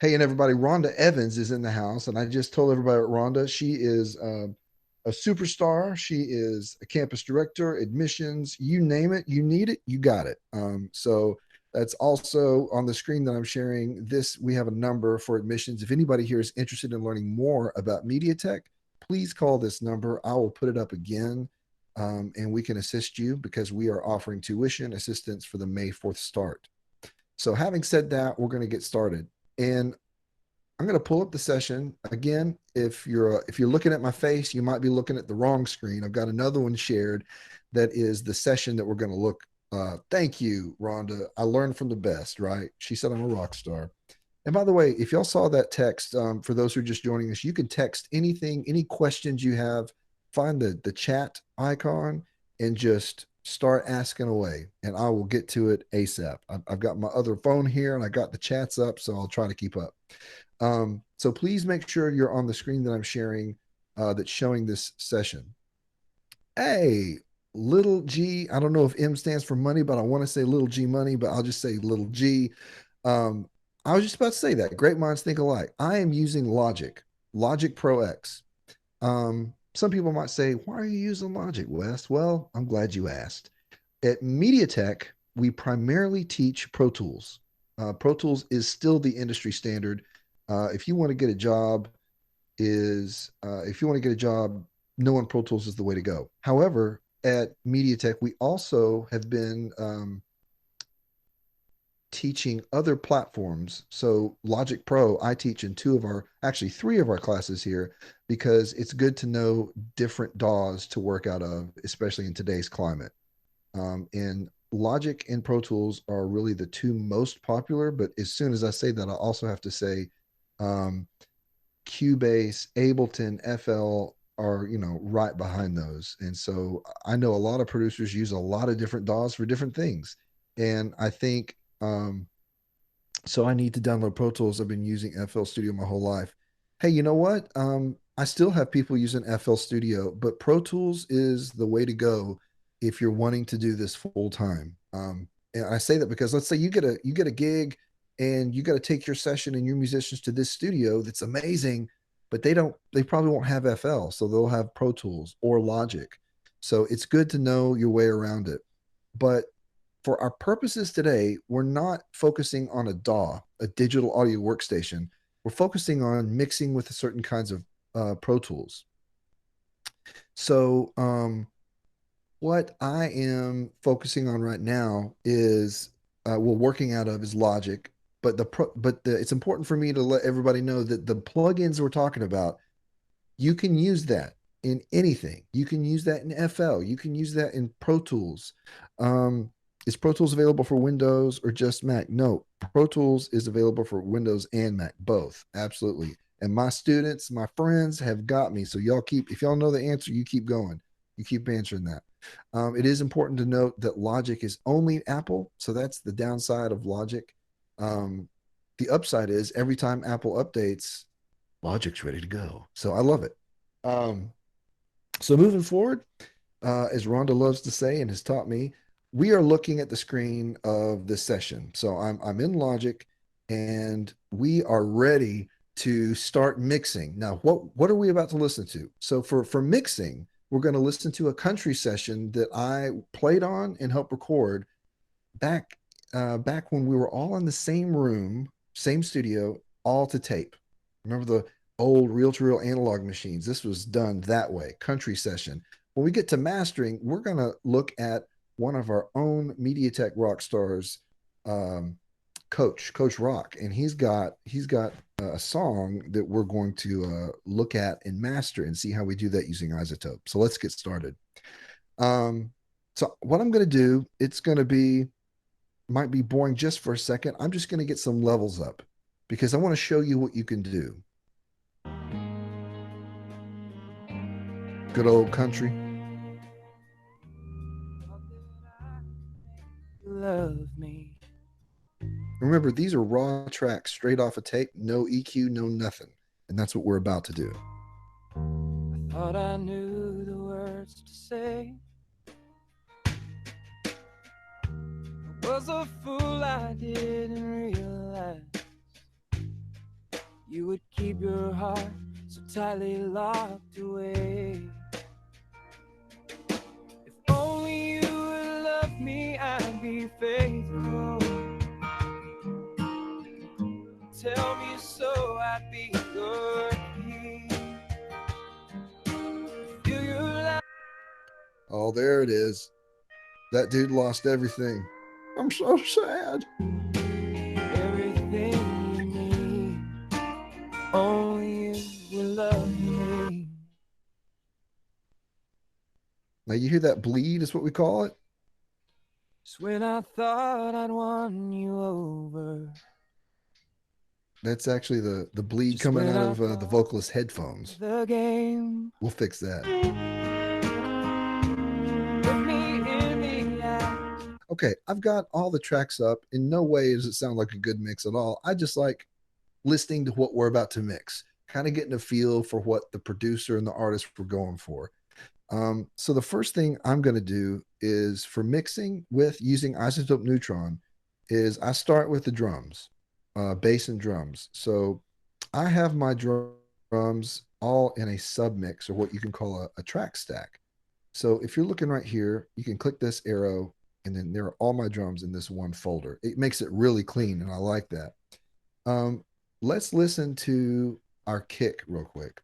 Hey, and everybody, Rhonda Evans is in the house, and I just told everybody about Rhonda. She is a superstar. She is a campus director, admissions, you name it, you need it, you got it. So that's also on the screen that I'm sharing. This we have a number for admissions. If anybody here is interested in learning more about MediaTech, please call this number. I will put it up again, and we can assist you because we are offering tuition assistance for the May 4th start. So having said that, we're going to get started. And I'm going to pull up the session again. If you're looking at my face, you might be looking at the wrong screen. I've got another one shared that is the session that we're going to look. Thank you, Rhonda. I learned from the best, right? She said I'm a rock star. And by the way, if y'all saw that text, for those who are just joining us, you can text anything, any questions you have. Find the chat icon and just start asking away, and I will get to it ASAP. I've got my other phone here and I got the chats up, so I'll try to keep up. So please make sure you're on the screen that I'm sharing that's showing this session. Hey, little G, I don't know if M stands for money, but I want to say little G money, but I'll just say little G. Um, I was just about to say that. Great minds think alike. I am using Logic Pro X. Some people might say, why are you using Logic, Wes? Well, I'm glad you asked. At MediaTek, we primarily teach Pro Tools. Pro Tools is still the industry standard. If you want to get a job, if you want to get a job, knowing Pro Tools is the way to go. However, at MediaTek, we also have been teaching other platforms. So Logic Pro, I teach in actually three of our classes here, because it's good to know different DAWs to work out of, especially in today's climate. And Logic and Pro Tools are really the two most popular. But as soon as I say that, I also have to say Cubase, Ableton, FL are, right behind those. And so I know a lot of producers use a lot of different DAWs for different things. And I think so I need to download Pro Tools. I've been using FL Studio my whole life. Hey, you know what? I still have people using FL Studio, but Pro Tools is the way to go if you're wanting to do this full time. And I say that because let's say you get a gig and you got to take your session and your musicians to this studio that's amazing, but they probably won't have FL, so they'll have Pro Tools or Logic. So it's good to know your way around it. But for our purposes today, we're not focusing on a DAW, a digital audio workstation. We're focusing on mixing with certain kinds of Pro Tools. So, what I am focusing on right now is, working out of is Logic, but it's important for me to let everybody know that the plugins we're talking about, you can use that in anything. You can use that in FL. You can use that in Pro Tools. Is Pro Tools available for Windows or just Mac? No, Pro Tools is available for Windows and Mac, both. Absolutely. And my students, my friends have got me. So if y'all know the answer, you keep going. You keep answering that. It is important to note that Logic is only Apple. So that's the downside of Logic. The upside is every time Apple updates, Logic's ready to go. So I love it. So moving forward, as Rhonda loves to say and has taught me, we are looking at the screen of this session. So I'm in Logic, and we are ready to start mixing. Now, what are we about to listen to? So for mixing, we're going to listen to a country session that I played on and helped record back when we were all in the same room, same studio, all to tape. Remember the old reel-to-reel analog machines? This was done that way, country session. When we get to mastering, we're going to look at one of our own MediaTek rock stars, Coach Rock, and he's got a song that we're going to look at and master and see how we do that using iZotope. So let's get started. So what I'm going to do, might be boring just for a second. I'm just going to get some levels up because I want to show you what you can do. Good old country. Love me. Remember, these are raw tracks straight off a tape, no EQ, no nothing. And that's what we're about to do. I thought I knew the words to say. I was a fool, I didn't realize you would keep your heart so tightly locked away. If only you would love me, I'd be faithful. Tell me so, I'd be your king. Feel your life. Oh, there it is. That dude lost everything. I'm so sad. Everything you need, only you will love me. Now you hear that bleed is what we call it. Just when I thought I'd won you over, That's actually the bleed just coming when out I of the thought vocalist headphones. the game We'll fix that. looked me in the eye. Okay, I've got all the tracks up. In no way does it sound like a good mix at all. I just like listening to what we're about to mix, kind of getting a feel for what the producer and the artist were going for. So the first thing I'm going to do is for mixing with using iZotope Neutron is I start with the drums, bass and drums. So I have my drums all in a submix or what you can call a track stack. So if you're looking right here, you can click this arrow and then there are all my drums in this one folder. It makes it really clean and I like that. Um, let's listen to our kick real quick.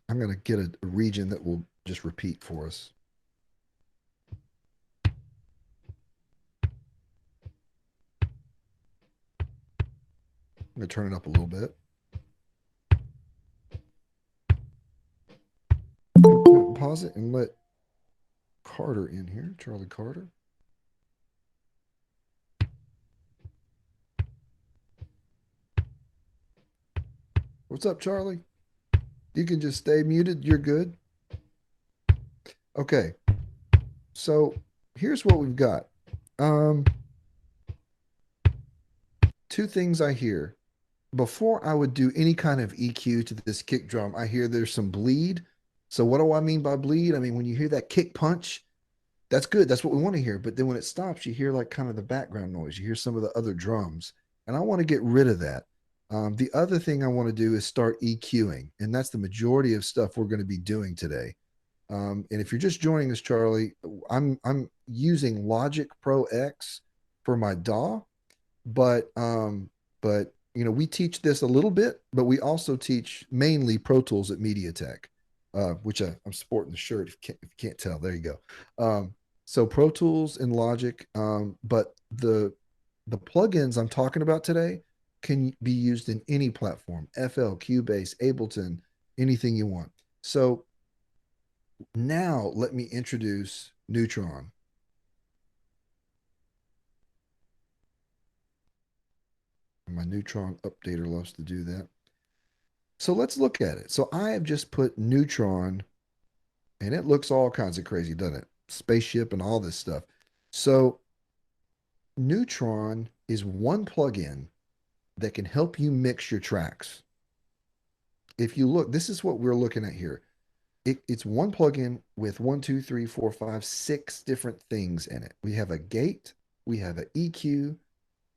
I'm going to get a region that will just repeat for us. I'm going to turn it up a little bit. Pause it and let Carter in here, Charlie Carter. What's up, Charlie? You can just stay muted. You're good. Okay. So here's what we've got. Two things I hear. Before I would do any kind of EQ to this kick drum, I hear there's some bleed. So what do I mean by bleed? I mean, when you hear that kick punch, that's good. That's what we want to hear. But then when it stops, you hear like kind of the background noise. You hear some of the other drums. And I want to get rid of that. The other thing I want to do is start EQing. And that's the majority of stuff we're going to be doing today. And if you're just joining us, Charlie, I'm using Logic Pro X for my DAW, but you know we teach this a little bit, but we also teach mainly Pro Tools at MediaTech, which I'm sporting the shirt. If you can't tell, there you go. So Pro Tools and Logic, but the plugins I'm talking about today can be used in any platform: FL, Cubase, Ableton, anything you want. So now let me introduce Neutron. My Neutron updater loves to do that. So let's look at it. So I have just put Neutron, and it looks all kinds of crazy, doesn't it? Spaceship and all this stuff. So Neutron is one plugin that can help you mix your tracks. If you look, this is what we're looking at here. It's one plugin with 1, 2, 3, 4, 5, 6 different things in it. We have a gate, we have an EQ,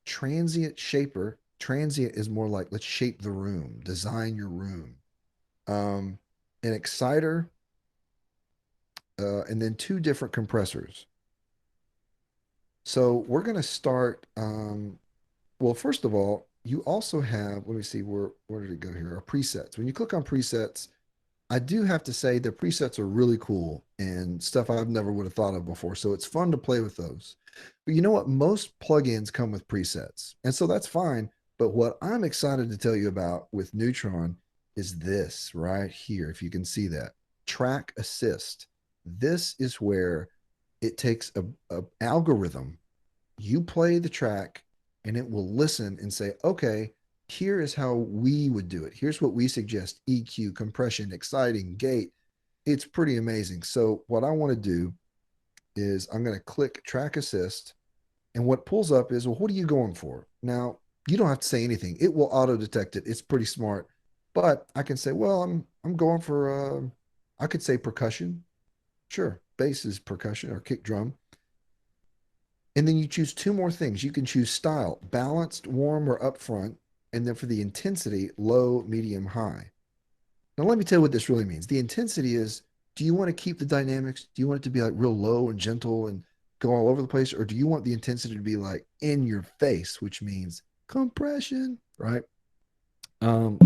transient shaper. Transient is more like let's shape the room, design your room. An exciter, and then 2 different compressors. So we're going to start. Well, first of all, you also have, let me see, where did it go here? Our presets. When you click on presets, I do have to say the presets are really cool and stuff I've never would have thought of before. So it's fun to play with those. But you know what? Most plugins come with presets. And so that's fine. But what I'm excited to tell you about with Neutron is this right here. If you can see that track assist. This is where it takes a algorithm. You play the track and it will listen and say, okay, here is how we would do it. Here's what we suggest: EQ, compression, exciting, gate. It's pretty amazing. So what I want to do is I'm going to click track assist, and what pulls up is, well, what are you going for? Now, you don't have to say anything. It will auto detect it. It's pretty smart. But I can say, well, I'm going for I could say percussion. Sure. Bass is percussion or kick drum. And then you choose two more things. You can choose style, balanced, warm, or upfront. And then for the intensity, low, medium, high. Now, let me tell you what this really means. The intensity is, do you want to keep the dynamics? Do you want it to be like real low and gentle and go all over the place? Or do you want the intensity to be like in your face, which means compression, right? Let him,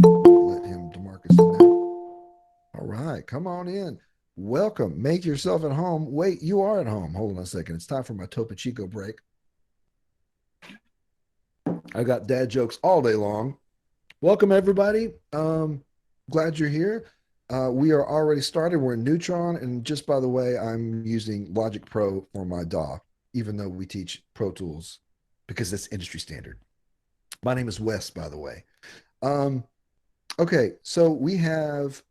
Demarcus, in there. All right, come on in. Welcome. Make yourself at home. Wait, you are at home. Hold on a second. It's time for my Topo Chico break. I got dad jokes all day long. Welcome, everybody. Glad you're here. We are already started. We're in Neutron. And just by the way, I'm using Logic Pro for my DAW, even though we teach Pro Tools because that's industry standard. My name is Wes, by the way. Okay, so we have,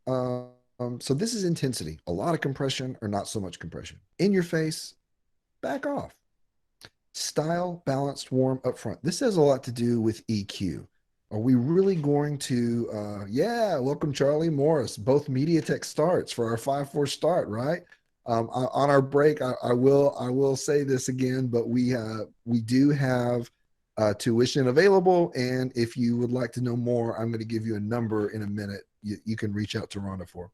so this is intensity, a lot of compression or not so much compression. In your face, back off. Style, balanced, warm, upfront. This has a lot to do with EQ. Are we really going to, yeah, welcome Charlie Morris, both MediaTech starts for our 5-4 start, right? On our break, I will say this again, but we do have tuition available. And if you would like to know more, I'm going to give you a number in a minute. You can reach out to Rhonda for.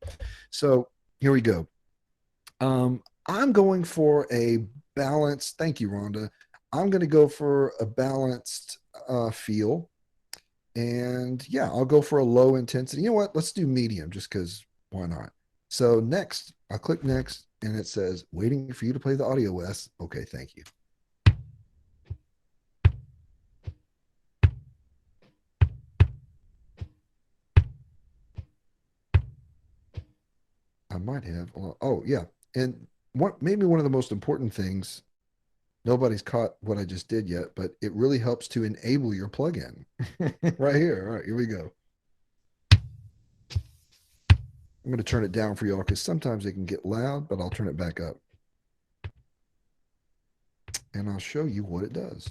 So here we go. I'm going for a balanced, thank you, Rhonda. I'm going to go for a balanced feel. And yeah, I'll go for a low intensity. You know what? Let's do medium just because why not? So next, I'll click next and it says, waiting for you to play the audio, Wes. Okay, thank you. I might have. Oh, yeah. And maybe one of the most important things, nobody's caught what I just did yet, but it really helps to enable your plugin right here. All right, here we go. I'm going to turn it down for y'all because sometimes it can get loud, but I'll turn it back up. And I'll show you what it does.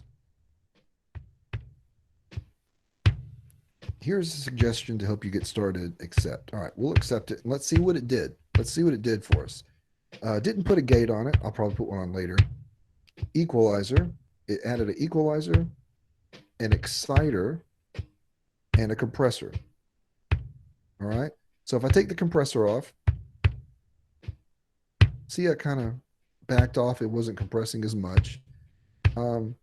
Here's a suggestion to help you get started. Accept. All right, we'll accept it. And let's see what it did. Let's see what it did for us. Didn't put a gate on it. I'll probably put one on later. Equalizer. It added an equalizer, an exciter, and a compressor. All right. So if I take the compressor off, see, I kind of backed off. It wasn't compressing as much. The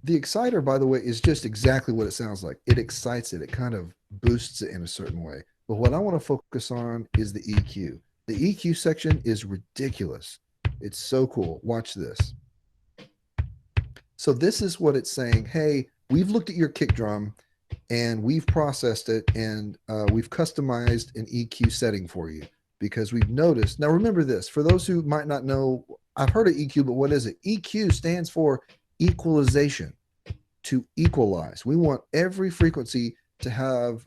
exciter, by the way, is just exactly what it sounds like. It excites it. It kind of boosts it in a certain way. But what I want to focus on is the EQ. The EQ section is ridiculous. It's so cool. Watch this. So this is what it's saying. Hey, we've looked at your kick drum and we've processed it and we've customized an EQ setting for you because we've noticed. Now, remember this. For those who might not know, I've heard of EQ, but what is it? EQ stands for equalization, to equalize. We want every frequency to have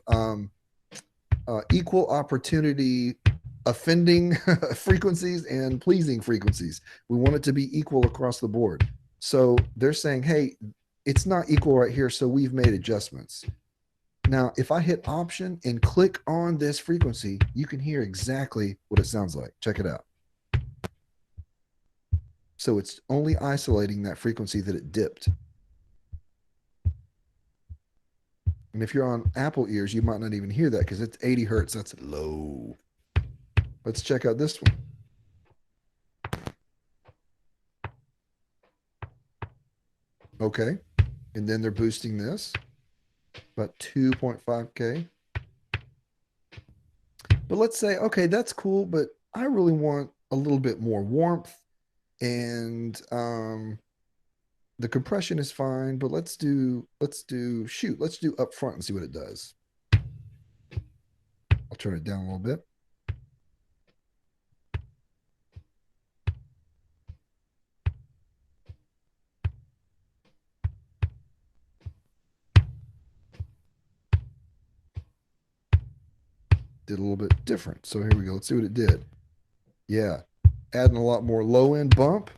equal opportunity offending frequencies and pleasing frequencies. We want it to be equal across the board. So they're saying, hey, it's not equal right here, so we've made adjustments. Now, if I hit option and click on this frequency, you can hear exactly what it sounds like. Check it out. So it's only isolating that frequency that it dipped. And if you're on Apple ears, you might not even hear that because it's 80 hertz. That's low. Let's check out this one. Okay. And then they're boosting this about 2.5K. But let's say, okay, that's cool, but I really want a little bit more warmth. And the compression is fine, but let's do up front and see what it does. I'll turn it down a little bit. Did a little bit different. So here we go. Let's see what it did. Yeah. Adding a lot more low end bump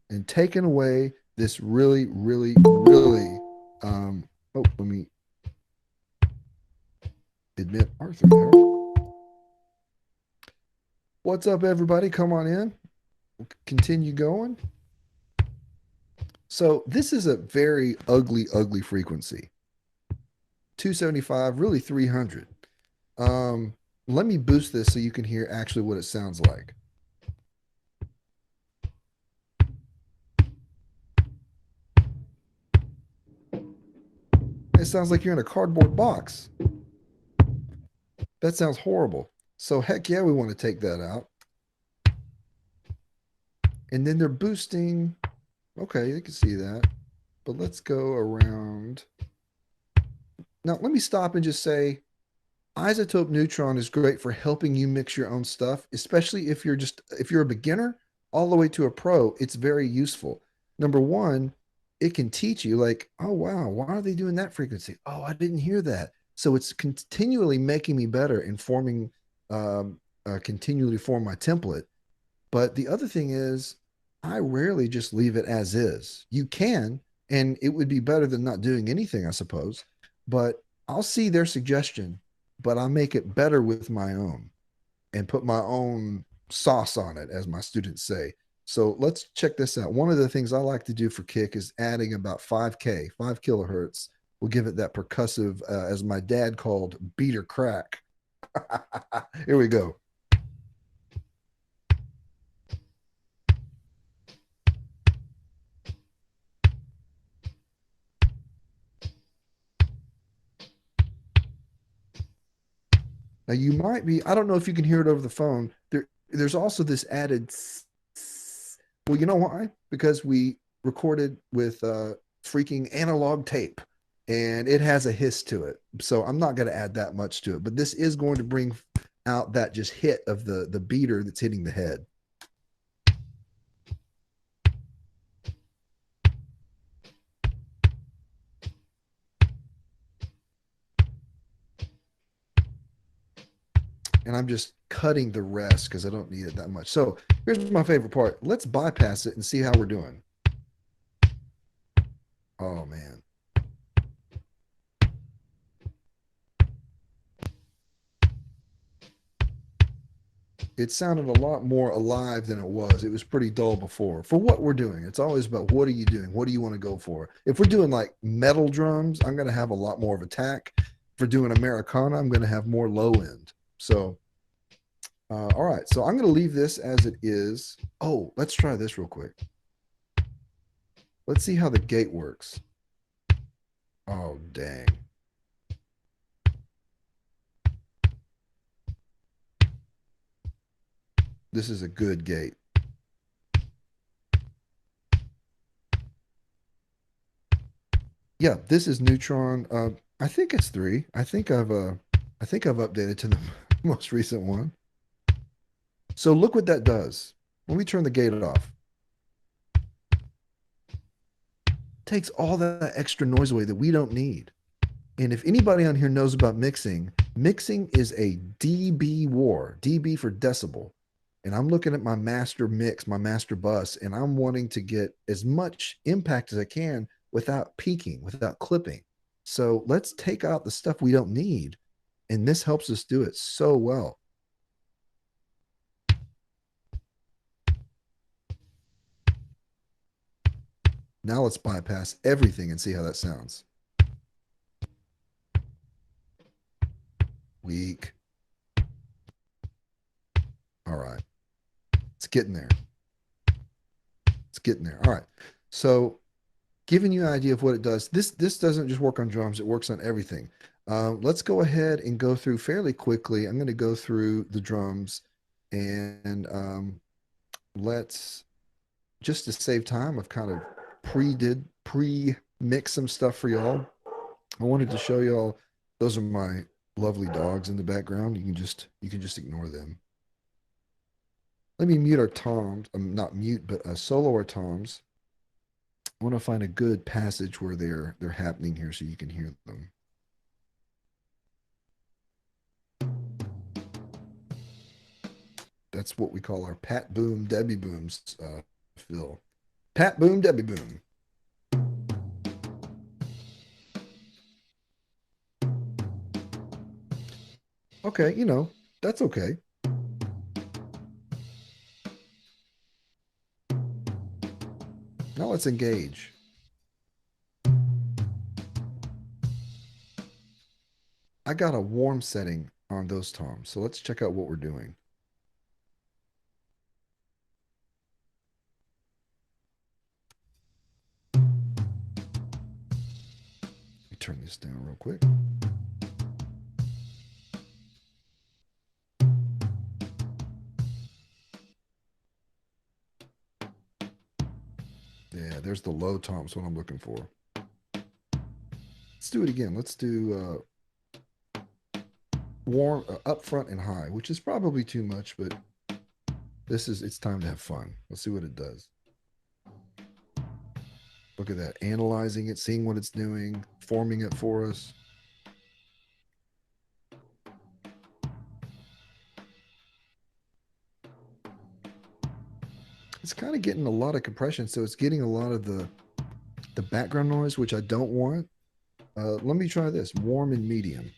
and taking away this really, really, really, let me admit Arthur there. What's up, everybody? Come on in. Continue going. So this is a very ugly, ugly frequency. 275, really 300. Um, Let me boost this so you can hear actually what it sounds like. It sounds like you're in a cardboard box. That sounds horrible. So heck yeah, we want to take that out. And then they're boosting. Okay, you can see that. But let's go around. Now, let me stop and just say iZotope Neutron is great for helping you mix your own stuff, especially if you're a beginner all the way to a pro, it's very useful. Number one, it can teach you like, oh wow, why are they doing that frequency? Oh, I didn't hear that. So it's continually making me better in forming continually form my template. But the other thing is, I rarely just leave it as is. You can, and it would be better than not doing anything, I suppose. But I'll see their suggestion, but I'll make it better with my own and put my own sauce on it, as my students say. So let's check this out. One of the things I like to do for kick is adding about 5K, 5 kilohertz. We'll give it that percussive, as my dad called, beater crack. Here we go. Now you might be, I don't know if you can hear it over the phone. There's also this added, well, you know why? Because we recorded with freaking analog tape and it has a hiss to it. So I'm not going to add that much to it, but this is going to bring out that just hit of the beater that's hitting the head. And I'm just cutting the rest because I don't need it that much. So here's my favorite part. Let's bypass it and see how we're doing. Oh man. It sounded a lot more alive than it was. It was pretty dull before. For what we're doing, it's always about what are you doing? What do you want to go for? If we're doing like metal drums, I'm going to have a lot more of attack. If we're doing Americana, I'm going to have more low end. So, all right. So I'm going to leave this as it is. Oh, let's try this real quick. Let's see how the gate works. Oh, dang. This is a good gate. Yeah, this is Neutron. I think it's 3. I think I've updated to the most recent one. So look what that does. When we turn the gate off, it takes all that extra noise away that we don't need. And if anybody on here knows about mixing, mixing is a dB war, dB for decibel. And I'm looking at my master mix, my master bus, and I'm wanting to get as much impact as I can without peaking, without clipping. So let's take out the stuff we don't need. And this helps us do it so well. Now let's bypass everything and see how that sounds. Weak. All right. It's getting there. It's getting there. All right. So giving you an idea of what it does. This doesn't just work on drums, it works on everything. Let's go ahead and go through fairly quickly. I'm going to go through the drums and let's, just to save time, I've kind of pre-mix some stuff for y'all. I wanted to show y'all, those are my lovely dogs in the background. You can just ignore them. Let me mute our toms. Not mute, but solo our toms. I want to find a good passage where they're happening here so you can hear them. That's what we call our Pat Boom Debbie Booms fill. Pat Boom Debbie Boom. Okay, that's okay. Now let's engage. I got a warm setting on those toms. So let's check out what we're doing. Let me turn this down real quick. Yeah, there's the low toms, what I'm looking for. Let's do it again. Let's do warm, up front and high, which is probably too much, but it's time to have fun. Let's see what it does. Look at that, analyzing it, seeing what it's doing, forming it for us. It's kind of getting a lot of compression, so it's getting a lot of the background noise, which I don't want. Let me try this, warm and medium.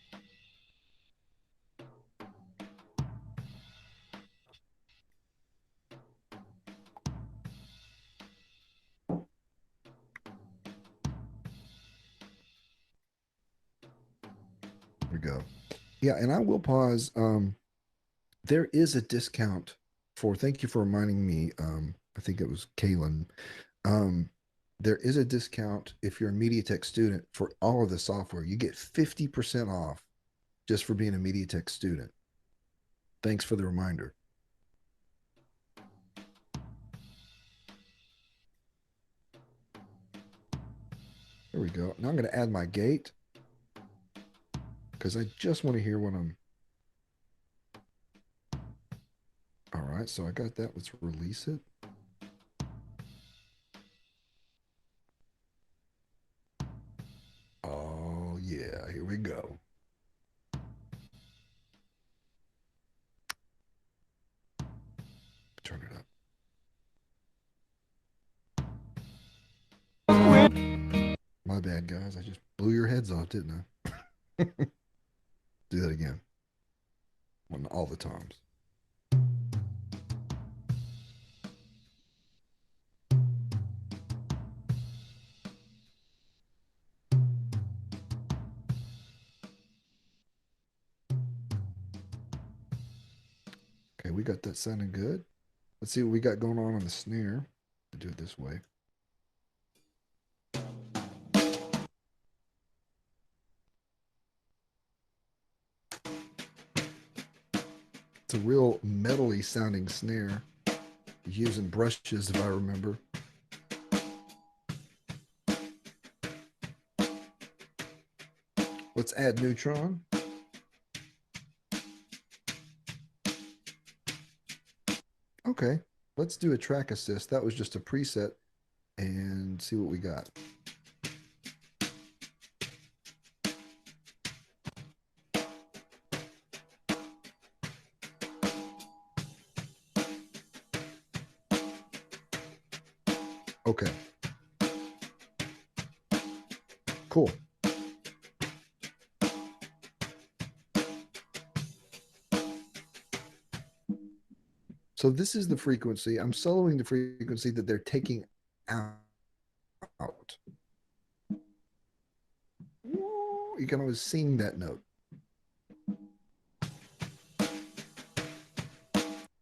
There we go. Yeah, and I will pause. There is a discount for, thank you for reminding me. I think it was Kaylin. Um, there is a discount if you're a MediaTech student for all of the software. You get 50% off just for being a MediaTech student. Thanks for the reminder. There we go. Now I'm going to add my gate because I just want to hear what I'm. All right, so I got that. Let's release it. Oh, yeah, here we go. Turn it up. My bad, guys. I just blew your heads off, didn't I? Do that again. On all the times. Okay, we got that sounding good. Let's see what we got going on the snare. Do it this way. It's a real metally sounding snare. Using brushes, if I remember. Let's add Neutron. Okay, let's do a track assist. That was just a preset and see what we got. Okay. Cool. So this is the frequency. I'm soloing the frequency that they're taking out. You can always sing that note.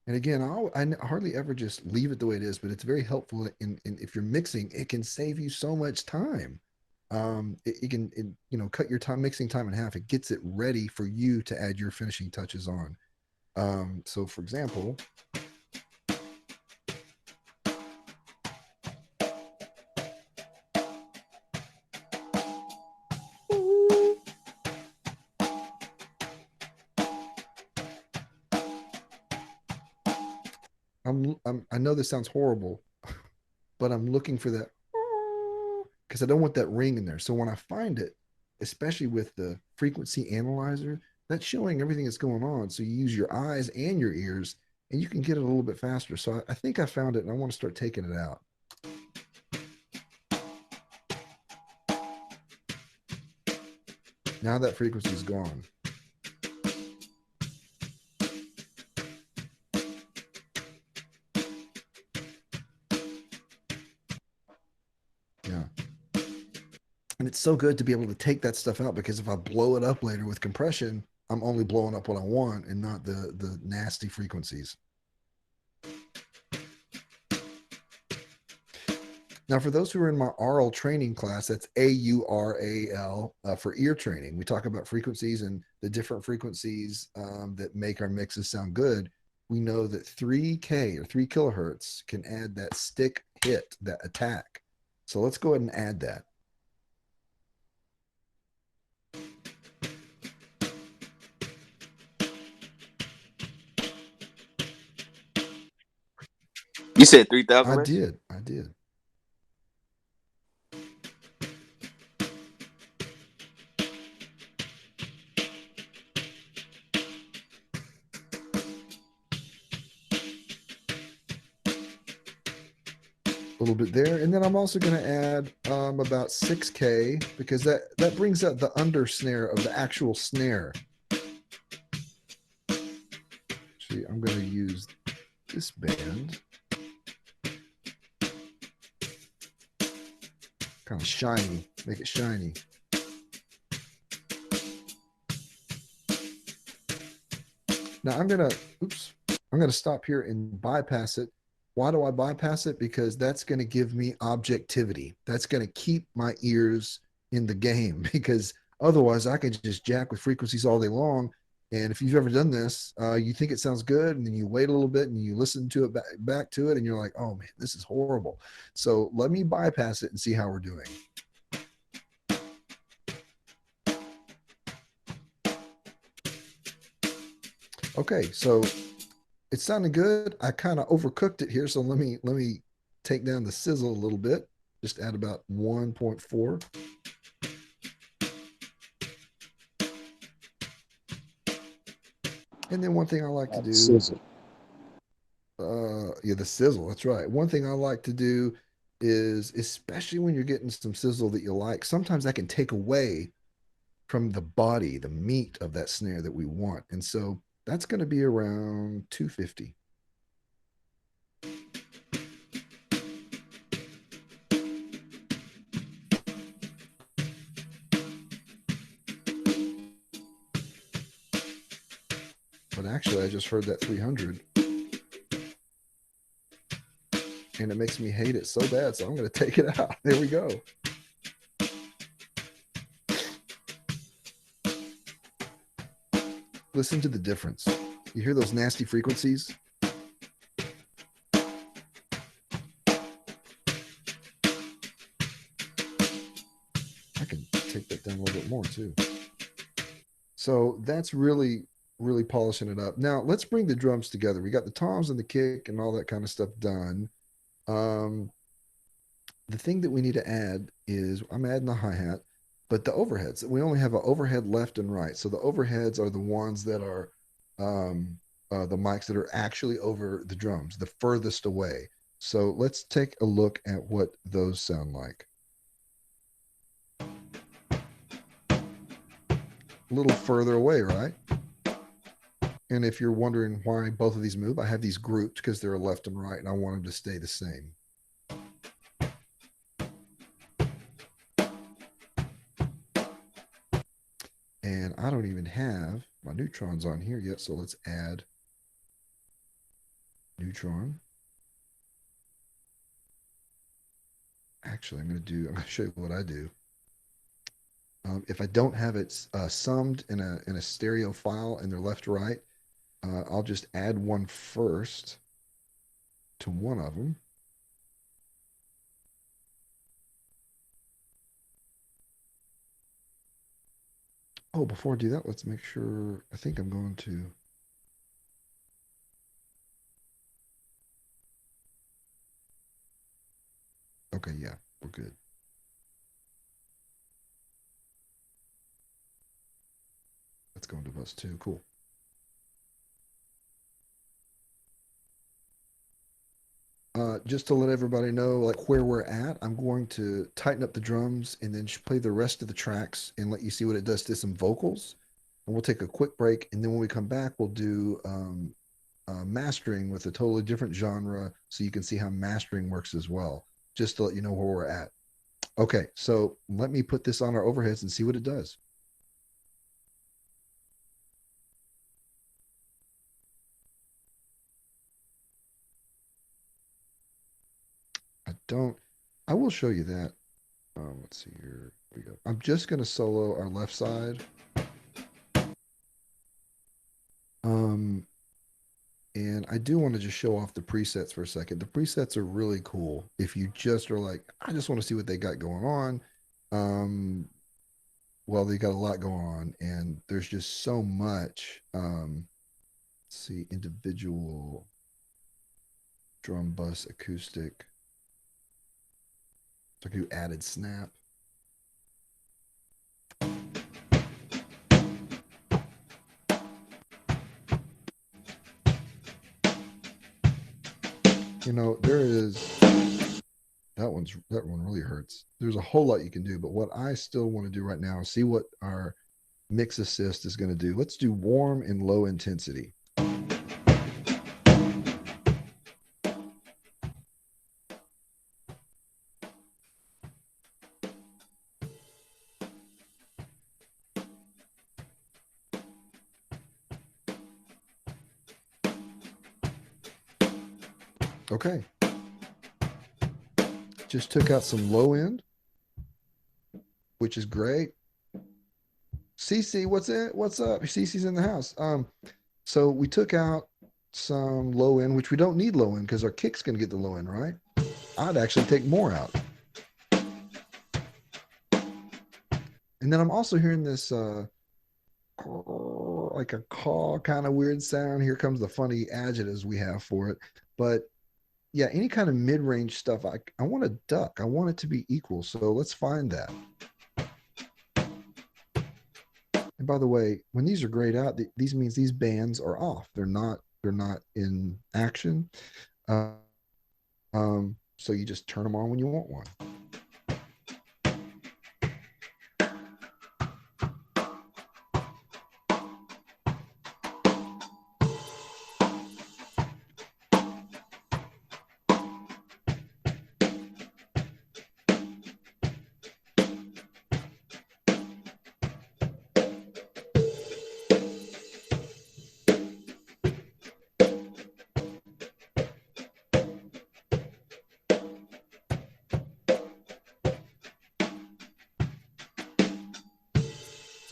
And again, I hardly ever just leave it the way it is, but it's very helpful in if you're mixing, it can save you so much time. It can cut your mixing time in half. It gets it ready for you to add your finishing touches on. So for example, I know this sounds horrible, but I'm looking for that because I don't want that ring in there. So when I find it, especially with the frequency analyzer, that's showing everything that's going on. So you use your eyes and your ears, and you can get it a little bit faster. So I think I found it, and I want to start taking it out. Now that frequency is gone. And it's so good to be able to take that stuff out, because if I blow it up later with compression, I'm only blowing up what I want and not the nasty frequencies. Now, for those who are in my aural training class, that's AURAL for ear training. We talk about frequencies and the different frequencies that make our mixes sound good. We know that 3K or 3 kilohertz can add that stick hit, that attack. So let's go ahead and add that. You said 3,000 I Rex? did. I did. A little bit there, and then I'm also going to add about 6K, because that brings out the under snare of the actual snare. Actually, I'm going to use this band, kind of shiny, make it shiny. Now I'm going to stop here and bypass it. Why do I bypass it? Because that's going to give me objectivity. That's going to keep my ears in the game, because otherwise I can just jack with frequencies all day long. And if you've ever done this, you think it sounds good, and then you wait a little bit and you listen to it back to it, and you're like, oh man, this is horrible. So let me bypass it and see how we're doing. Okay, so it sounded good. I kind of overcooked it here, so let me take down the sizzle a little bit. Just add about 1.4. And then one thing I like to do, Sizzle. yeah, the sizzle. That's right. One thing I like to do is, especially when you're getting some sizzle that you like, sometimes that can take away from the body, the meat of that snare that we want. And so that's going to be around 250. But actually, I just heard that 300. And it makes me hate it so bad. So I'm going to take it out. There we go. Listen to the difference. You hear those nasty frequencies? I can take that down a little bit more too. So that's really polishing it up. Now let's bring the drums together. We got the toms and the kick and all that kind of stuff done. The thing that we need to add is, I'm adding the hi-hat, but the overheads, we only have an overhead left and right. So the overheads are the ones that are the mics that are actually over the drums, the furthest away. So let's take a look at what those sound like. A little further away, right? And if you're wondering why both of these move, I have these grouped because they're left and right, and I want them to stay the same. And I don't even have my neutrons on here yet, so let's add neutron. Actually, I'm going to show you what I do. If I don't have it summed in a stereo file and they're left to right, I'll just add one first to one of them. Oh, before I do that, let's make sure. I think I'm going to. Okay, yeah, we're good. Let's go into bus 2. Cool. Just to let everybody know, like, where we're at, I'm going to tighten up the drums and then play the rest of the tracks and let you see what it does to some vocals. And we'll take a quick break, and then when we come back, we'll do mastering with a totally different genre, so you can see how mastering works as well, just to let you know where we're at. Okay, so let me put this on our overheads and see what it does. I will show you that. Let's see here. We go. I'm just going to solo our left side. Um, and I do want to just show off the presets for a second. The presets are really cool. If you just are like, I just want to see what they got going on. Well, they got a lot going on, and there's just so much. Let's see, individual drum bus acoustic. So I can do added snap. You know, there is that one really hurts. There's a whole lot you can do, but what I still want to do right now is see what our mix assist is going to do. Let's do warm and low intensity. Okay. Just took out some low end, which is great. CC, what's it? What's up? CC's in the house. So we took out some low end, which we don't need low end because our kick's gonna get the low end, right? I'd actually take more out. And then I'm also hearing this like a caw kind of weird sound. Here comes the funny adjectives we have for it. But yeah, any kind of mid-range stuff, I want to duck. I want it to be equal. So let's find that. And by the way, when these are grayed out, these means these bands are off. They're not in action. Uh, so you just turn them on when you want one.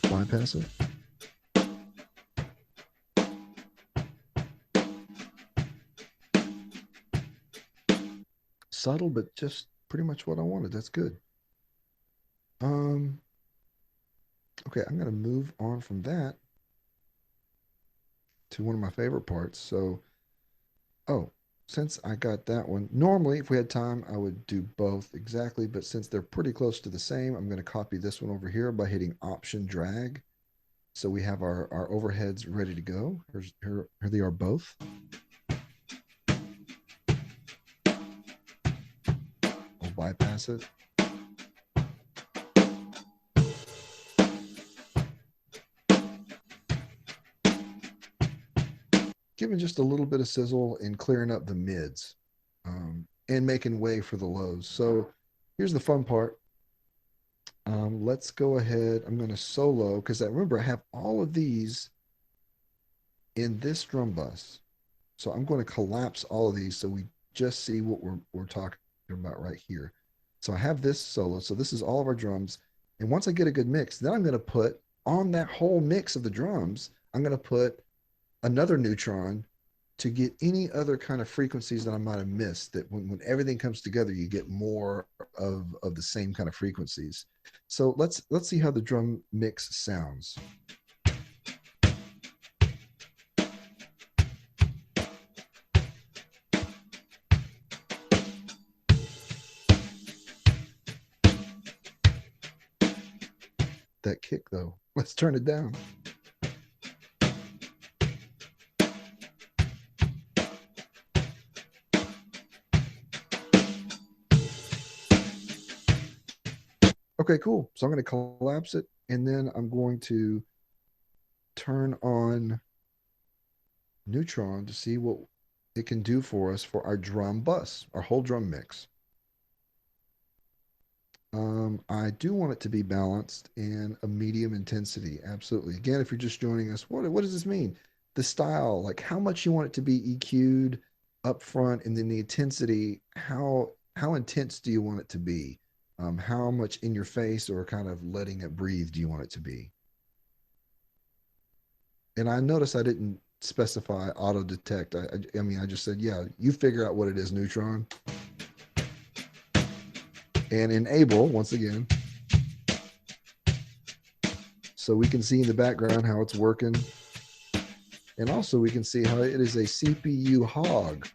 Bypass it. Subtle, but just pretty much what I wanted. That's good. Okay, I'm gonna move on from that to one of my favorite parts. So, oh, since I got that one, normally if we had time, I would do both exactly, but since they're pretty close to the same, I'm gonna copy this one over here by hitting Option Drag. So we have our overheads ready to go. Here they are both. I'll bypass it. Giving just a little bit of sizzle and clearing up the mids and making way for the lows. So here's the fun part. Let's go ahead. I'm going to solo because I remember I have all of these in this drum bus. So I'm going to collapse all of these so we just see what we're talking about right here. So I have this solo. So this is all of our drums. And once I get a good mix, then I'm going to put on that whole mix of the drums, I'm going to put another neutron to get any other kind of frequencies that I might have missed. That when everything comes together, you get more of the same kind of frequencies. So let's see how the drum mix sounds. That kick though, let's turn it down. Okay, cool. So I'm going to collapse it, and then I'm going to turn on Neutron to see what it can do for us for our drum bus, our whole drum mix. I do want it to be balanced and a medium intensity. Absolutely. Again, if you're just joining us, what does this mean? The style, like how much you want it to be EQ'd up front, and then the intensity, how intense do you want it to be? How much in your face or kind of letting it breathe do you want it to be? And I noticed I didn't specify auto detect. I mean, I just said, yeah, you figure out what it is, Neutron, and enable once again, so we can see in the background how it's working. And also we can see how it is a CPU hog.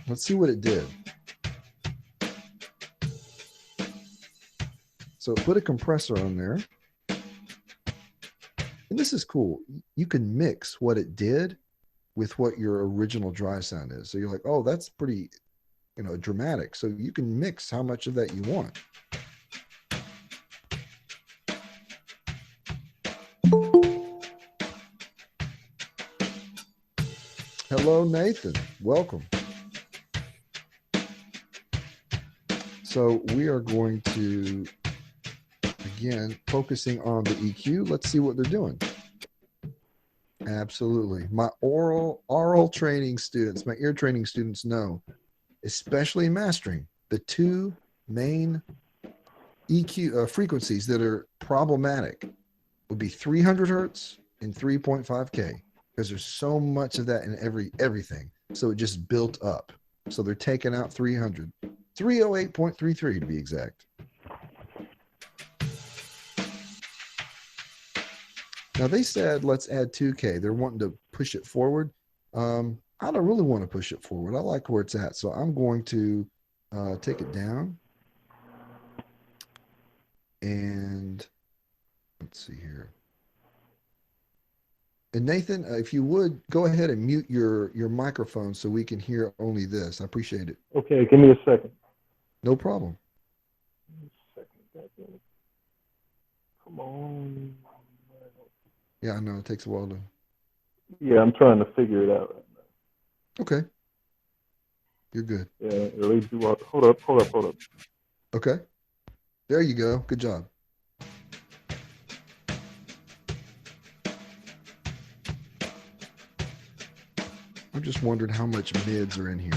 Let's see what it did. So put a compressor on there. And this is cool. You can mix what it did with what your original dry sound is. So you're like, oh, that's pretty, dramatic. So you can mix how much of that you want. Hello, Nathan. Welcome. So we are going to, again, focusing on the EQ. Let's see what they're doing. Absolutely. My oral training students, my ear training students know, especially in mastering, the two main EQ frequencies that are problematic would be 300 hertz and 3.5K, because there's so much of that in everything. So it just built up. So they're taking out 300, 308.33 to be exact. Now they said, let's add 2K. They're wanting to push it forward. I don't really want to push it forward. I like where it's at. So I'm going to take it down. And let's see here. And Nathan, if you would, go ahead and mute your microphone so we can hear only this. I appreciate it. Okay, give me a second. No problem. Come on. Yeah, I know it takes a while to. Yeah, I'm trying to figure it out right now. Okay. You're good. Yeah, really do. Hold up. Okay. There you go. Good job. I'm just wondering how much mids are in here.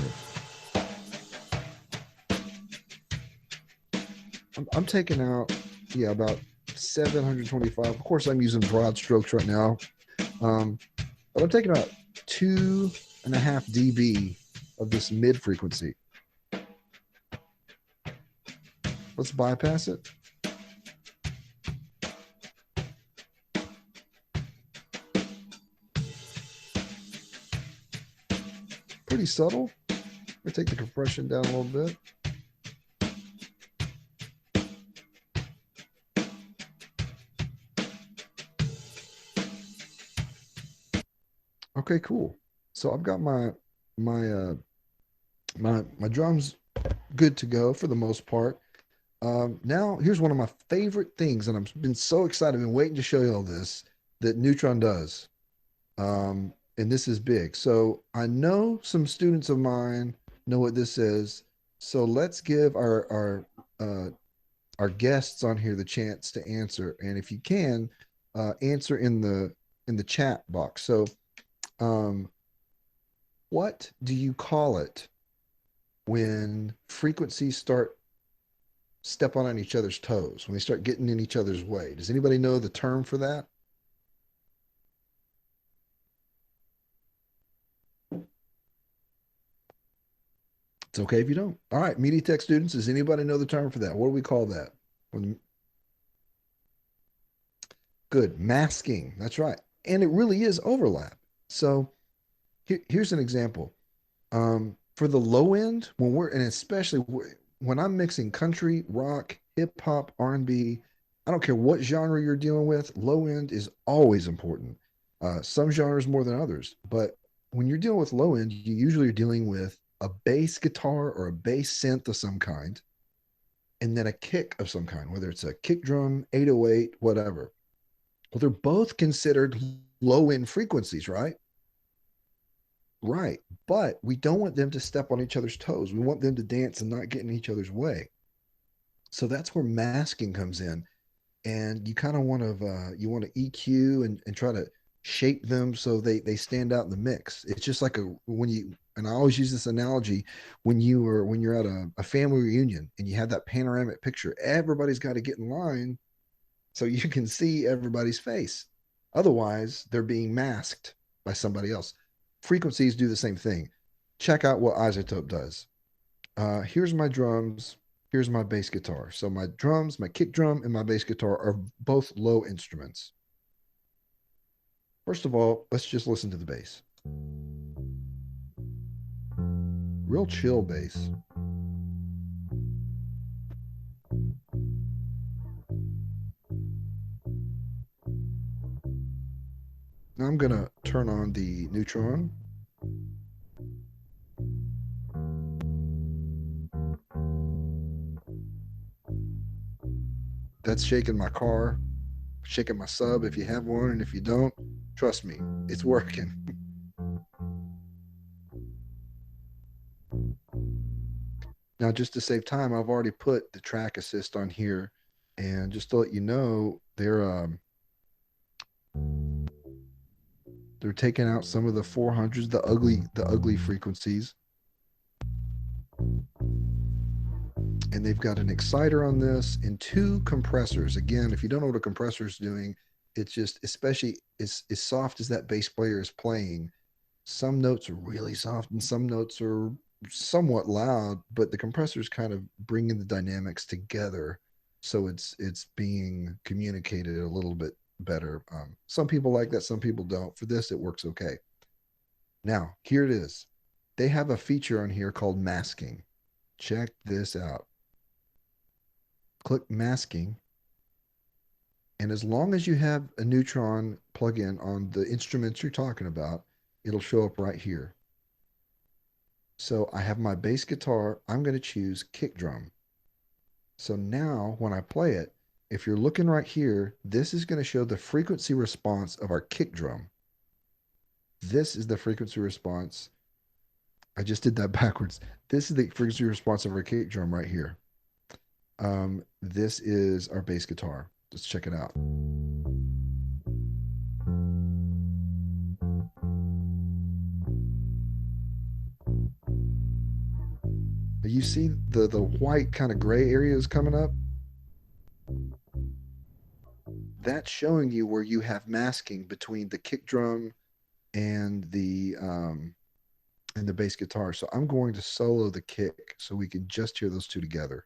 I'm taking out, yeah, about 725. Of course, I'm using broad strokes right now. But I'm taking about 2.5 dB of this mid frequency. Let's bypass it. Pretty subtle. I'll take the compression down a little bit. Okay, cool. So I've got my drums good to go for the most part. Now here's one of my favorite things, and I've been so excited. I've been waiting to show you all this that Neutron does. And this is big. So I know some students of mine know what this is. So let's give our guests on here the chance to answer. And if you can, answer in the chat box. So what do you call it when frequencies step on each other's toes, when they start getting in each other's way? Does anybody know the term for that? It's okay if you don't. All right, MediaTech students, does anybody know the term for that? What do we call that? Good, masking. That's right. And it really is overlap. So here's an example. For the low end, and especially when I'm mixing country, rock, hip hop, R&B, I don't care what genre you're dealing with, low end is always important. Some genres more than others, but when you're dealing with low end, you usually are dealing with a bass guitar or a bass synth of some kind, and then a kick of some kind, whether it's a kick drum, 808, whatever. Well, they're both considered low end frequencies, right? Right. But we don't want them to step on each other's toes. We want them to dance and not get in each other's way. So that's where masking comes in. And you kind of want to you want to EQ and try to shape them so they stand out in the mix. It's just like a when you and I always use this analogy when you're at a family reunion and you have that panoramic picture, everybody's got to get in line so you can see everybody's face. Otherwise, they're being masked by somebody else. Frequencies do the same thing. Check out what iZotope does. Here's my drums. Here's my bass guitar. So my drums, my kick drum, and my bass guitar are both low instruments. First of all, let's just listen to the bass. Real chill bass. Now I'm going to turn on the Neutron. That's shaking my car, shaking my sub if you have one, and if you don't, trust me, it's working. Now, just to save time, I've already put the track assist on here, and just to let you know, they're taking out some of the 400s, the ugly frequencies, and they've got an exciter on this and two compressors. Again, if you don't know what a compressor is doing, it's just, especially as soft as that bass player is playing, some notes are really soft and some notes are somewhat loud, but the compressors kind of bringing the dynamics together, so it's being communicated a little bit better. Some people like that, some people don't. For this, it works okay. Now, here it is. They have a feature on here called masking. Check this out. Click masking. And as long as you have a Neutron plugin on the instruments you're talking about, it'll show up right here. So I have my bass guitar. I'm going to choose kick drum. So now when I play it, if you're looking right here, this is going to show the frequency response of our kick drum. This is the frequency response. I just did that backwards. This is the frequency response of our kick drum right here. This is our bass guitar. Let's check it out. You see the white kind of gray areas coming up? That's showing you where you have masking between the kick drum and the bass guitar. So I'm going to solo the kick so we can just hear those two together.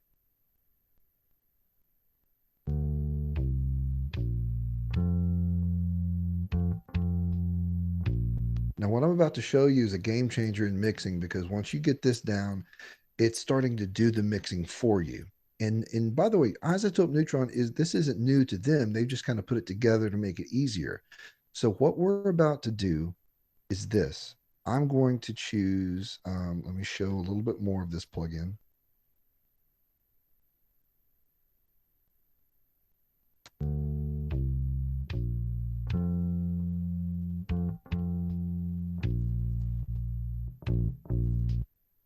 Now, what I'm about to show you is a game changer in mixing, because once you get this down, it's starting to do the mixing for you. And by the way, iZotope Neutron isn't new to them. They've just kind of put it together to make it easier. So what we're about to do is this. I'm going to choose, let me show a little bit more of this plugin.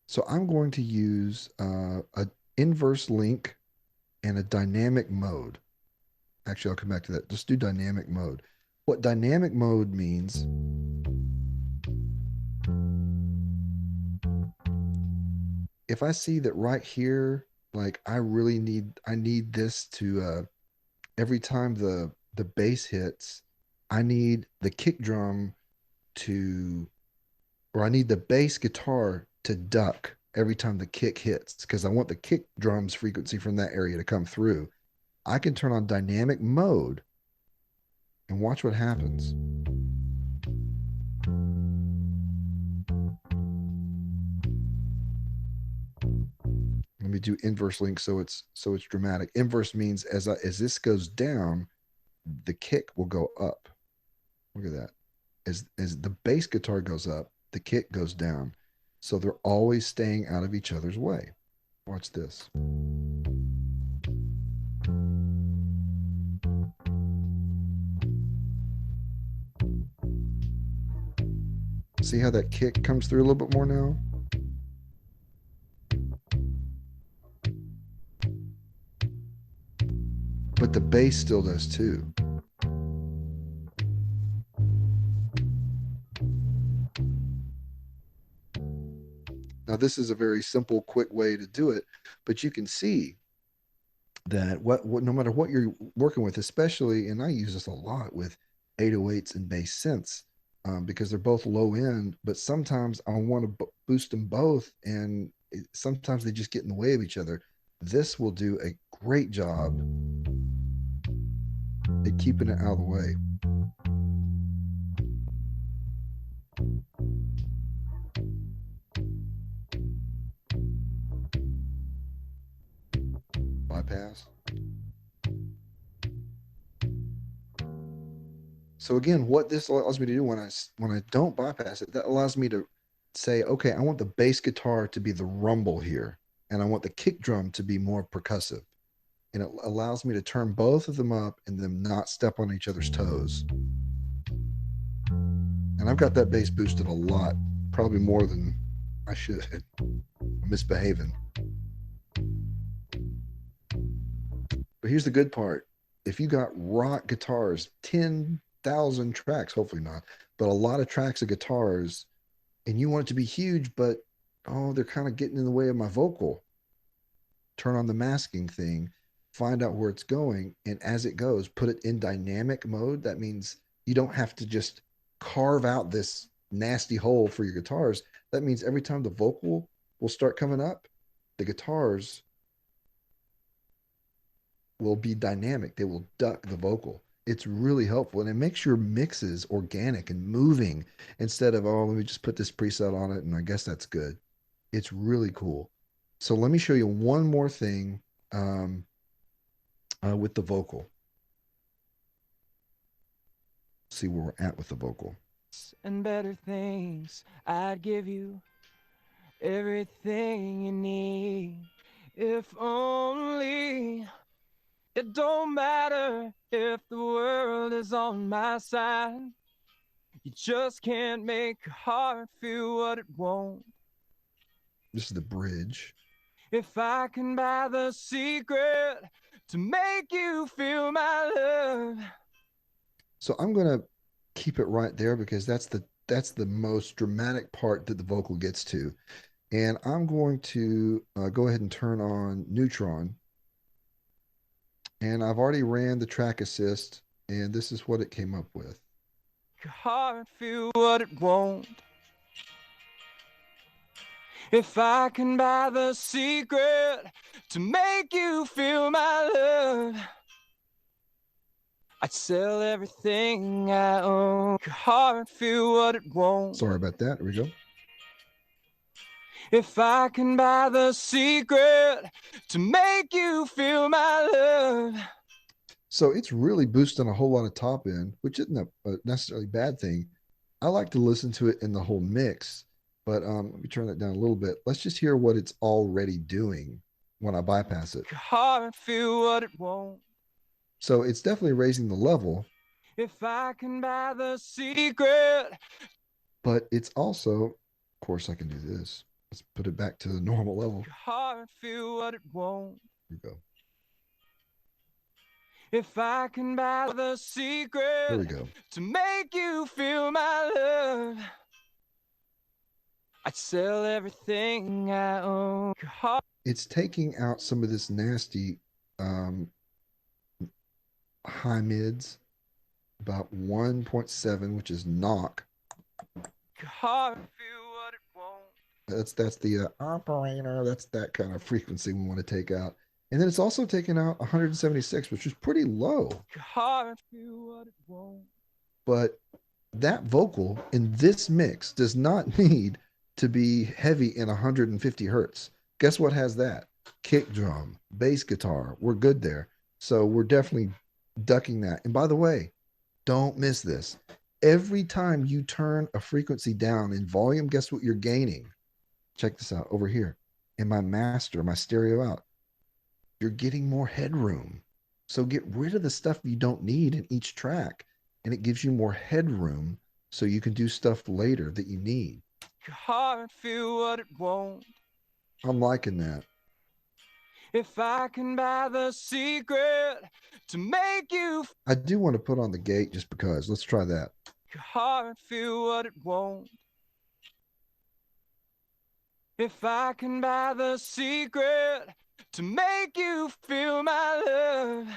So I'm going to use an inverse link and a dynamic mode. Actually, I'll come back to that. Just do dynamic mode. What dynamic mode means, if I see that right here, like I need this to, every time the bass hits, I need the kick drum to, or I need the bass guitar to duck every time the kick hits, because I want the kick drum's frequency from that area to come through. I can turn on dynamic mode and watch what happens. Let me do inverse link so it's dramatic. Inverse means as this goes down, the kick will go up. Look at that. As the bass guitar goes up, the kick goes down. So they're always staying out of each other's way. Watch this. See how that kick comes through a little bit more now? But the bass still does too. Now, this is a very simple, quick way to do it, but you can see that what no matter what you're working with, especially, and I use this a lot with 808s and bass synths, because they're both low end, but sometimes I want to boost them both, and sometimes they just get in the way of each other. This will do a great job at keeping it out of the way. Bypass. So again, what this allows me to do when I don't bypass it, that allows me to say, okay, I want the bass guitar to be the rumble here, and I want the kick drum to be more percussive. And it allows me to turn both of them up and them not step on each other's toes. And I've got that bass boosted a lot, probably more than I should. I'm misbehaving. But here's the good part. If you got rock guitars, 10,000 tracks, hopefully not, but a lot of tracks of guitars, and you want it to be huge, but they're kind of getting in the way of my vocal. Turn on the masking thing, find out where it's going, and as it goes, put it in dynamic mode. That means you don't have to just carve out this nasty hole for your guitars. That means every time the vocal will start coming up, the guitars will be dynamic. They will duck the vocal. It's really helpful, and it makes your mixes organic and moving instead of, let me just put this preset on it and I guess that's good. It's really cool. So let me show you one more thing with the vocal. See where we're at with the vocal. And better things, I'd give you everything you need. If only it don't matter if the world is on my side. You just can't make a heart feel what it won't. This is the bridge. If I can buy the secret to make you feel my love. So I'm going to keep it right there because that's the most dramatic part that the vocal gets to. And I'm going to go ahead and turn on Neutron. And I've already ran the track assist, and this is what it came up with. Heart feel what it won't. If I can buy the secret to make you feel my love, I'd sell everything I own. Heart feel what it won't. Sorry about that. Here we go. If I can buy the secret to make you feel my love. So it's really boosting a whole lot of top end, which isn't a necessarily bad thing. I like to listen to it in the whole mix, but let me turn that down a little bit. Let's just hear what it's already doing when I bypass it. Heart feel what it won't. So it's definitely raising the level. If I can buy the secret. But it's also, of course, I can do this. Let's put it back to the normal level. Heart feel what it won't. Here we go. If I can buy the secret. There we go. To make you feel my love, I'd sell everything I own. It's taking out some of this nasty high mids, about 1.7, which is knock. Heart feel what it won't. That's the operator. That's that kind of frequency we want to take out. And then it's also taken out 176, which is pretty low. Heart feel what it won't. But that vocal in this mix does not need to be heavy in 150 hertz. Guess what has that? Kick drum, bass guitar. We're good there. So we're definitely ducking that. And by the way, don't miss this. Every time you turn a frequency down in volume, guess what you're gaining? Check this out over here. In my master, my stereo out, you're getting more headroom. So get rid of the stuff you don't need in each track, and it gives you more headroom so you can do stuff later that you need. Your heart feel what it won't. I'm liking that. If I can buy the secret to make you I do want to put on the gate just because. Let's try that. your heart feel what it won't. If I can buy the secret to make you feel my love,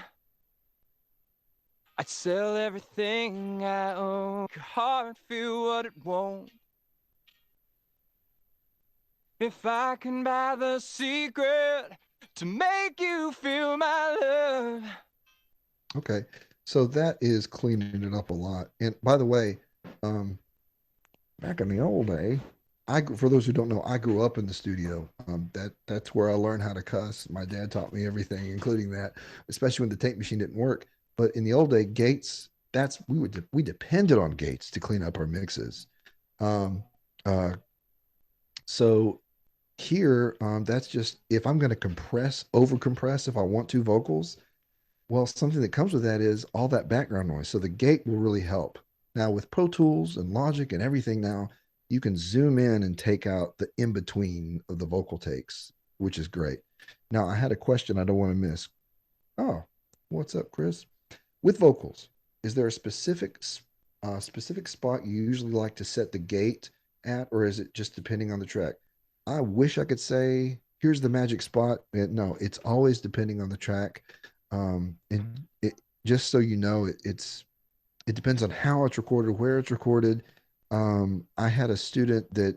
I'd sell everything I own. Your heart feel what it won't. If I can buy the secret to make you feel my love. Okay. So that is cleaning it up a lot. And by the way, back in the old day, for those who don't know, I grew up in the studio. That's where I learned how to cuss. My dad taught me everything, including that, especially when the tape machine didn't work. But in the old day, gates, we depended on gates to clean up our mixes. Um, uh, so here, that's just if I'm going to over compress if I want to vocals. Well, something that comes with that is all that background noise. So the gate will really help. Now with Pro Tools and Logic and everything now, you can zoom in and take out the in between of the vocal takes, which is great. Now I had a question I don't want to miss. Oh, what's up, Chris? With vocals, is there a specific spot you usually like to set the gate at, or is it just depending on the track? I wish I could say here's the magic spot. No, it's always depending on the track. And it just so you know, it depends on how it's recorded, where it's recorded. I had a student that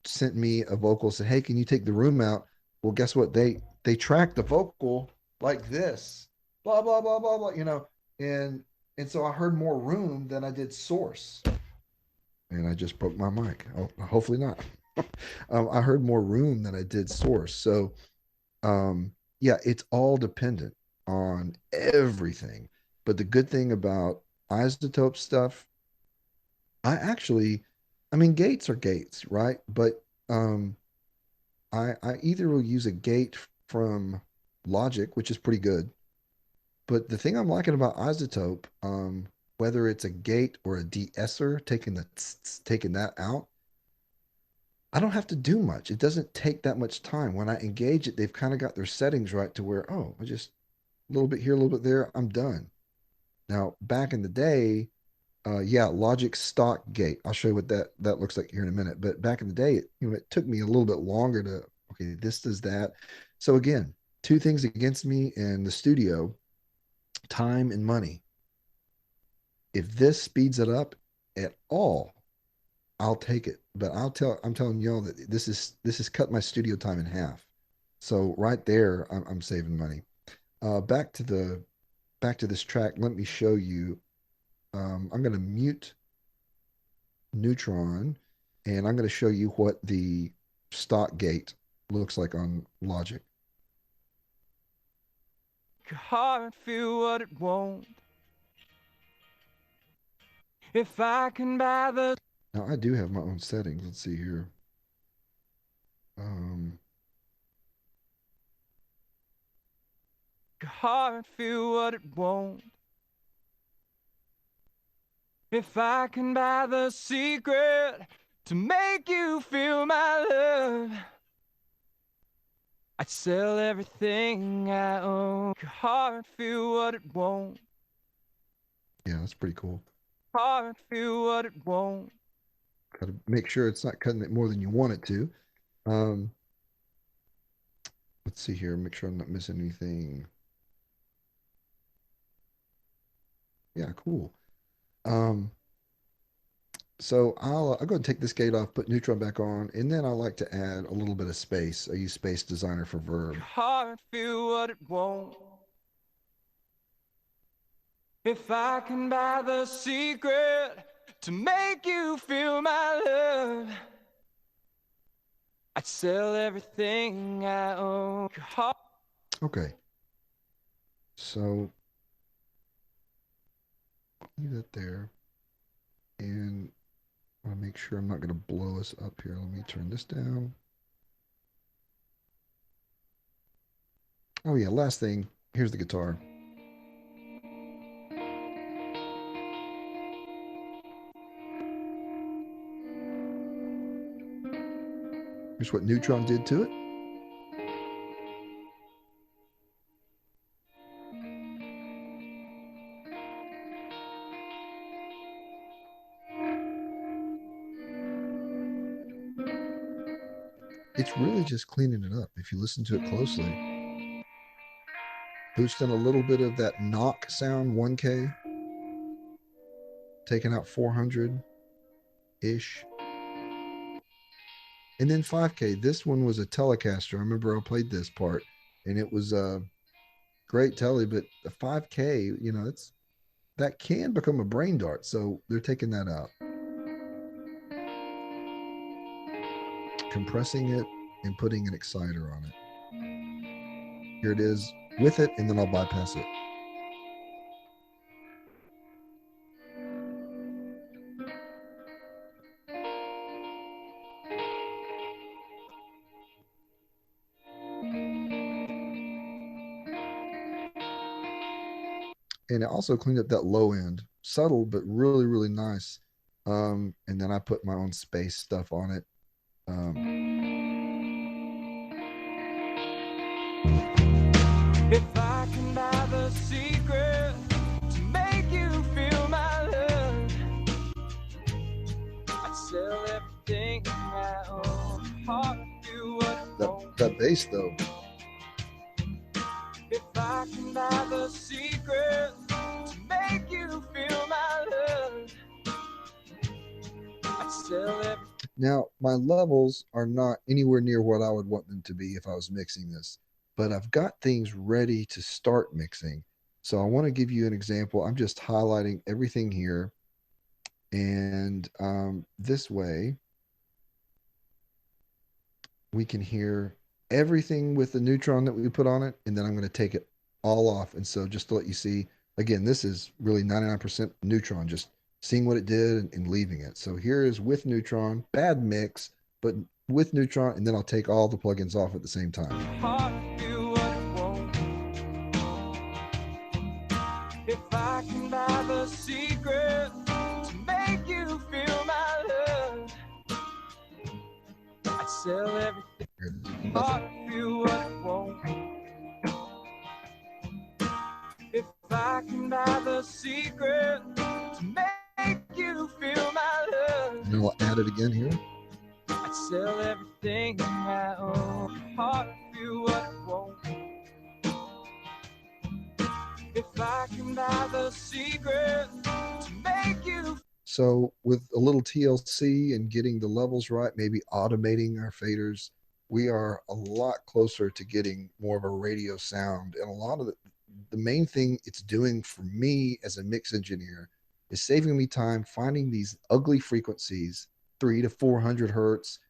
sent me a vocal, said, "Hey, can you take the room out?" Well, guess what? They tracked the vocal like this, blah blah blah blah blah, and so I heard more room than I did source, and I just broke my mic. Oh, hopefully not. I heard more room than I did source. So, yeah, it's all dependent on everything. But the good thing about iZotope stuff, I mean, gates are gates, right? But I either will use a gate from Logic, which is pretty good. But the thing I'm liking about iZotope, whether it's a gate or a de-esser, taking that out, I don't have to do much. It doesn't take that much time. When I engage it, they've kind of got their settings right to where, oh, I just a little bit here, a little bit there, I'm done. Now, back in the day, yeah, Logic stock gate. I'll show you what that looks like here in a minute. But back in the day, it took me a little bit longer to, okay, this does that. So again, two things against me in the studio, time and money. If this speeds it up at all, I'll take it. But I'm telling y'all that this is cut my studio time in half. So right there, I'm saving money. Back to this track. Let me show you. I'm going to mute Neutron, and I'm going to show you what the stock gate looks like on Logic. Your heart feel what it won't. If I can buy the Now I do have my own settings. Let's see here. Your heart feel what it won't. If I can buy the secret to make you feel my love, I'd sell everything I own. Your heart feel what it won't. Yeah, that's pretty cool. Heart feel what it won't. Got to make sure it's not cutting it more than you want it to. Let's see here. Make sure I'm not missing anything. Yeah, cool. So I'll go and take this gate off, put Neutron back on, and then I like to add a little bit of space. I use Space Designer for Verb. Your heart feel what it won't. If I can buy the secret to make you feel my love, I'd sell everything I own. Your heart. Okay. So leave that there. And I want to make sure I'm not going to blow us up here. Let me turn this down. Oh yeah, last thing. Here's the guitar. Here's what Neutron did to it. It's really just cleaning it up if you listen to it closely. Boosting a little bit of that knock sound, 1K. Taking out 400-ish. And then 5K. This one was a Telecaster. I remember I played this part, and it was a great telly, but the 5K, you know, that can become a brain dart. So they're taking that out. Compressing it and putting an exciter on it. Here it is with it, and then I'll bypass it. And it also cleaned up that low end. Subtle, but really, really nice. And then I put my own space stuff on it. If I can buy the secret to make you feel my love, I'd sell everything I own. Heart do what that bass though. If I can buy the secret to make you feel my love, I'd sell everything. Now, my levels are not anywhere near what I would want them to be if I was mixing this, but I've got things ready to start mixing. So I want to give you an example. I'm just highlighting everything here. And this way, we can hear everything with the Neutron that we put on it. And then I'm going to take it all off. And so just to let you see, again, this is really 99% Neutron, just seeing what it did and leaving it. So here is with Neutron, bad mix, but with Neutron, and then I'll take all the plugins off at the same time. If I can buy the secret to make you feel my love, I'd sell everything. Heart feel what it won't. If I can buy the secret to make you feel my love, and then I'll add it again here. I'd sell everything I own. Heart feel what it won't. If I can buy the secret to make you. So with a little TLC and getting the levels right, maybe automating our faders, we are a lot closer to getting more of a radio sound. And a lot of the main thing it's doing for me as a mix engineer is saving me time finding these ugly frequencies, 300 to 400 hertz,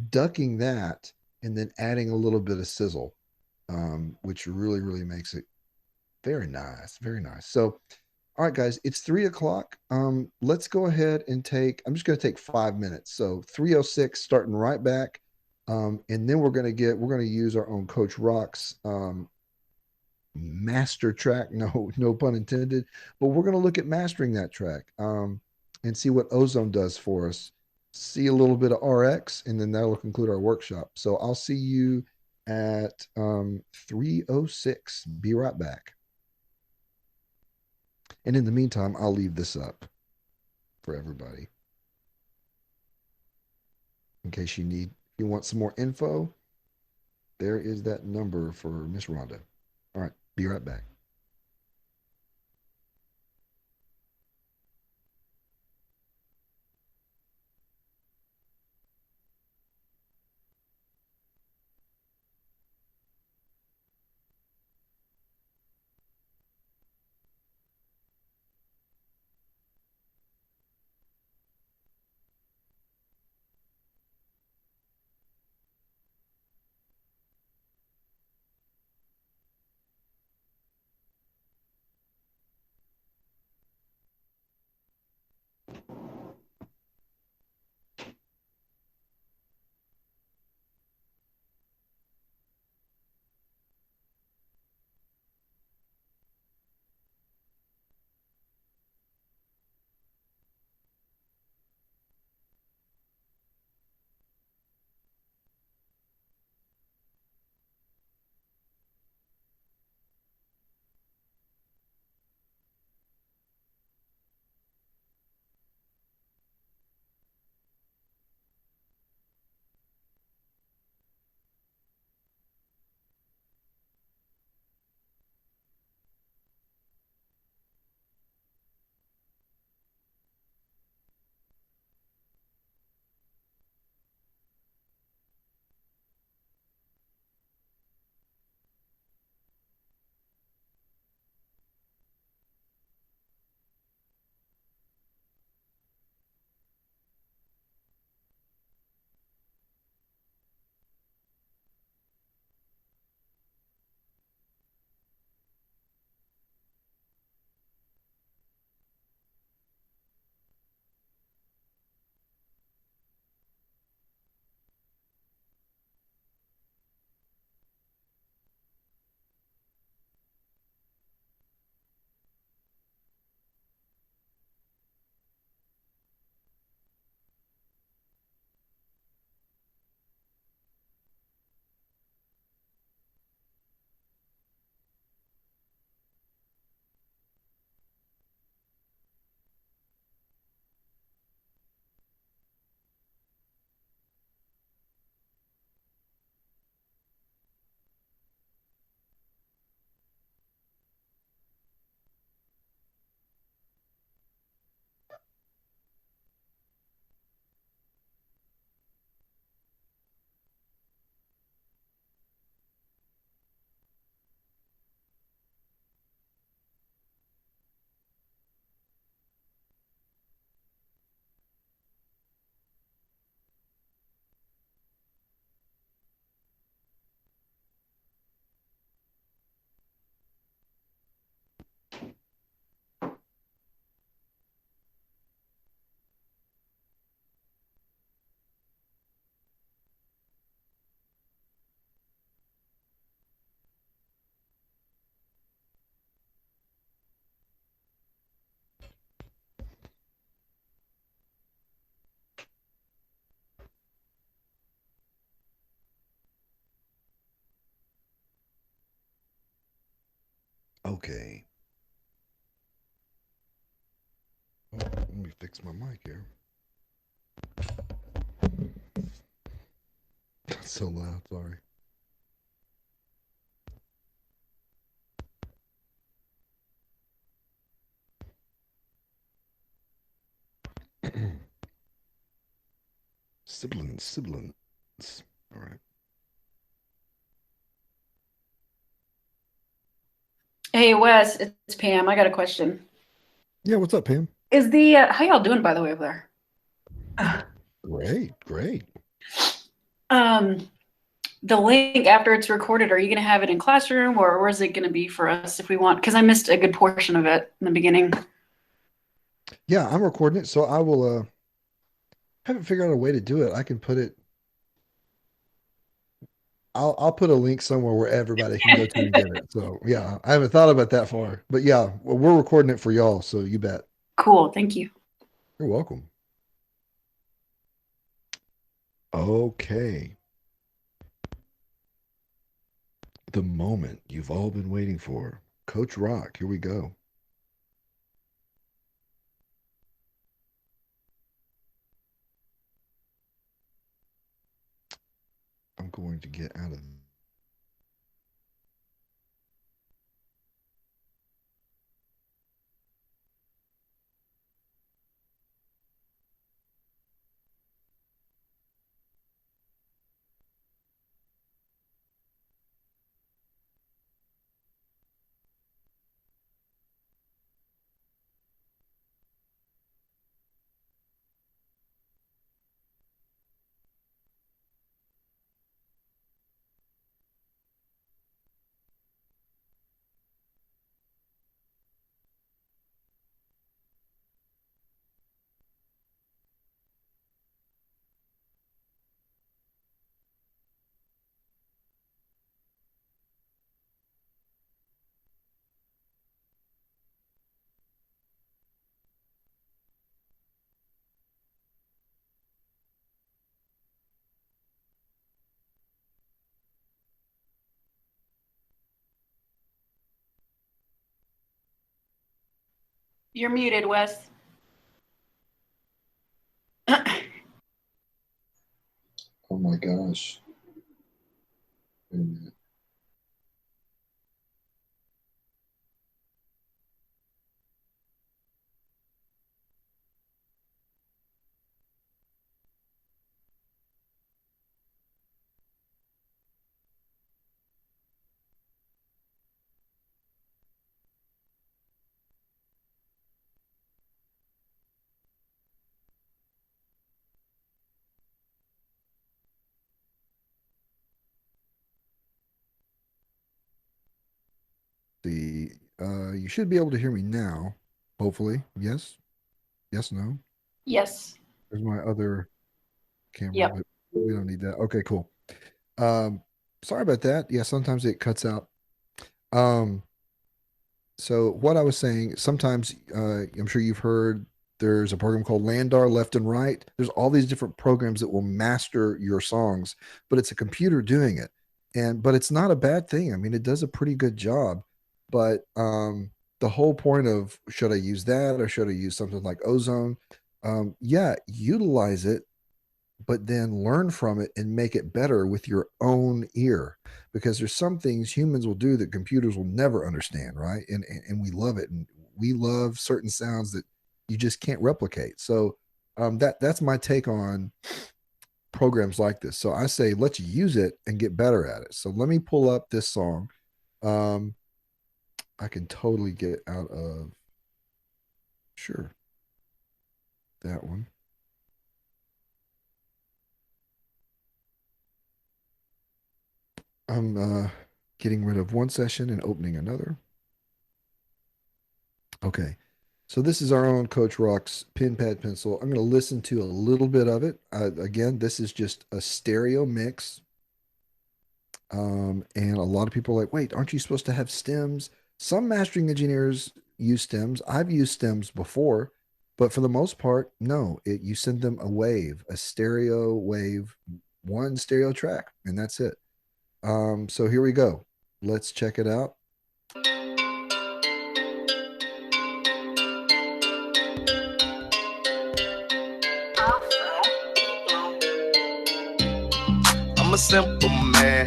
ducking that, and then adding a little bit of sizzle, which really, really makes it very nice. Very nice. So, all right, guys, it's 3 o'clock. Let's go ahead and I'm just going to take 5 minutes. So 3:06, starting right back. And then we're going to use our own Coach Rock's master track. No pun intended, but we're going to look at mastering that track and see what Ozone does for us. See a little bit of RX, and then that'll conclude our workshop. So I'll see you at 3:06. Be right back. And in the meantime, I'll leave this up for everybody in case you want some more info. There is that number for Miss Rhonda. All right, be right back. Okay. Oh, let me fix my mic here. That's so loud. Sorry. Siblings. All right. Hey Wes, it's Pam. I got a question. Yeah, what's up, Pam? Is the how y'all doing by the way over there? Great. Um, the link after it's recorded, are you gonna have it in classroom or where's it gonna be for us if we want? Because I missed a good portion of it in the beginning. Yeah, I'm recording it, so I will haven't figured out a way to do it. I can put it I'll put a link somewhere where everybody can go to and get it. So yeah, I haven't thought about that far. But yeah, well, we're recording it for y'all, so you bet. Cool, thank you. You're welcome. Okay. The moment you've all been waiting for. Coach Rock, here we go. I'm going to get out of You're muted, Wes. Oh my gosh. Wait a minute. The you should be able to hear me now, hopefully. Yes? Yes, no. Yes. There's my other camera, Yep. but we don't need that. Okay, cool. Um, sorry about that. Yeah, sometimes it cuts out. Um, so what I was saying, sometimes I'm sure you've heard there's a program called Landar Left and Right. There's all these different programs that will master your songs, but it's a computer doing it. But it's not a bad thing. I mean, it does a pretty good job. But the whole point of should I use that or should I use something like Ozone? Yeah, utilize it, but then learn from it and make it better with your own ear, because there's some things humans will do that computers will never understand, right? And we love it, and we love certain sounds that you just can't replicate. So that's my take on programs like this. So I say let's use it and get better at it. So let me pull up this song. um I can totally get out of, sure, that one. I'm getting rid of one session and opening another. Okay. So this is our own Coach Rock's pen pad pencil. I'm going to listen to a little bit of it. Again, this is just a stereo mix. And a lot of people are like, wait, aren't you supposed to have stems? Some mastering engineers use stems. I've used stems before, but for the most part, no. You send them a wave, a stereo wave, one stereo track, and that's it. So here we go. Let's check it out. simple man.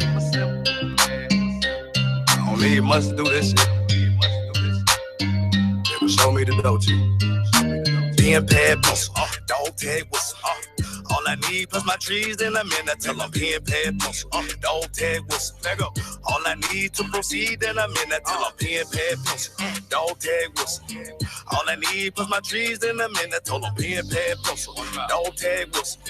I don't need much to do this shit. Show me the dough. Being pad pencil, dog tag whistle. All I need plus my trees, then I'm in. I tell them pen, pad, pencil, dog tag whistle. Let go. All I need to proceed, then I'm in. I tell them pen, pad, pencil, dog tag whistle. All I need plus my trees, then I'm in. I told them pen, pad, pencil, dog tag whistle.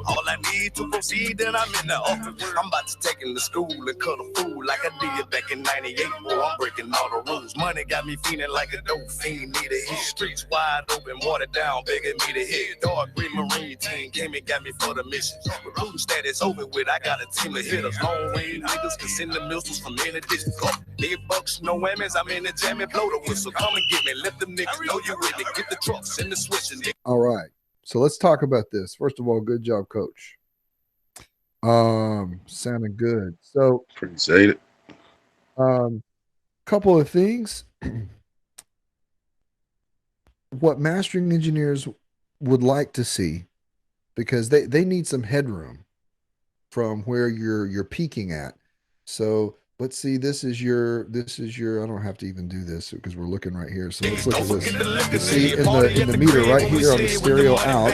All I need to proceed, then I'm in the office. I'm about to take him to school and cut a fool like I did back in '98. Boy, I'm breaking all the rules. Money got me feeling like a dope fiend. Need a hit. Streets wide open, watered down, begging me to hit. Dark green Marine team came and got me for the mission. Recruiting status over with. I got a team of hitters. Long range niggas can send the missiles from any distance. Big bucks, no whammies. I'm in the jam and blow the whistle. Come and get me. Let them niggas know you with it. Get the trucks and the switching. All right. So let's talk about this. First of all, good job, coach. Sounding good. So appreciate it. Couple of things. What mastering engineers would like to see, because they need some headroom from where you're peaking at. So let's see, this is your, I don't have to even do this because we're looking right here. So let's look at this. You see in the meter right here on the stereo out.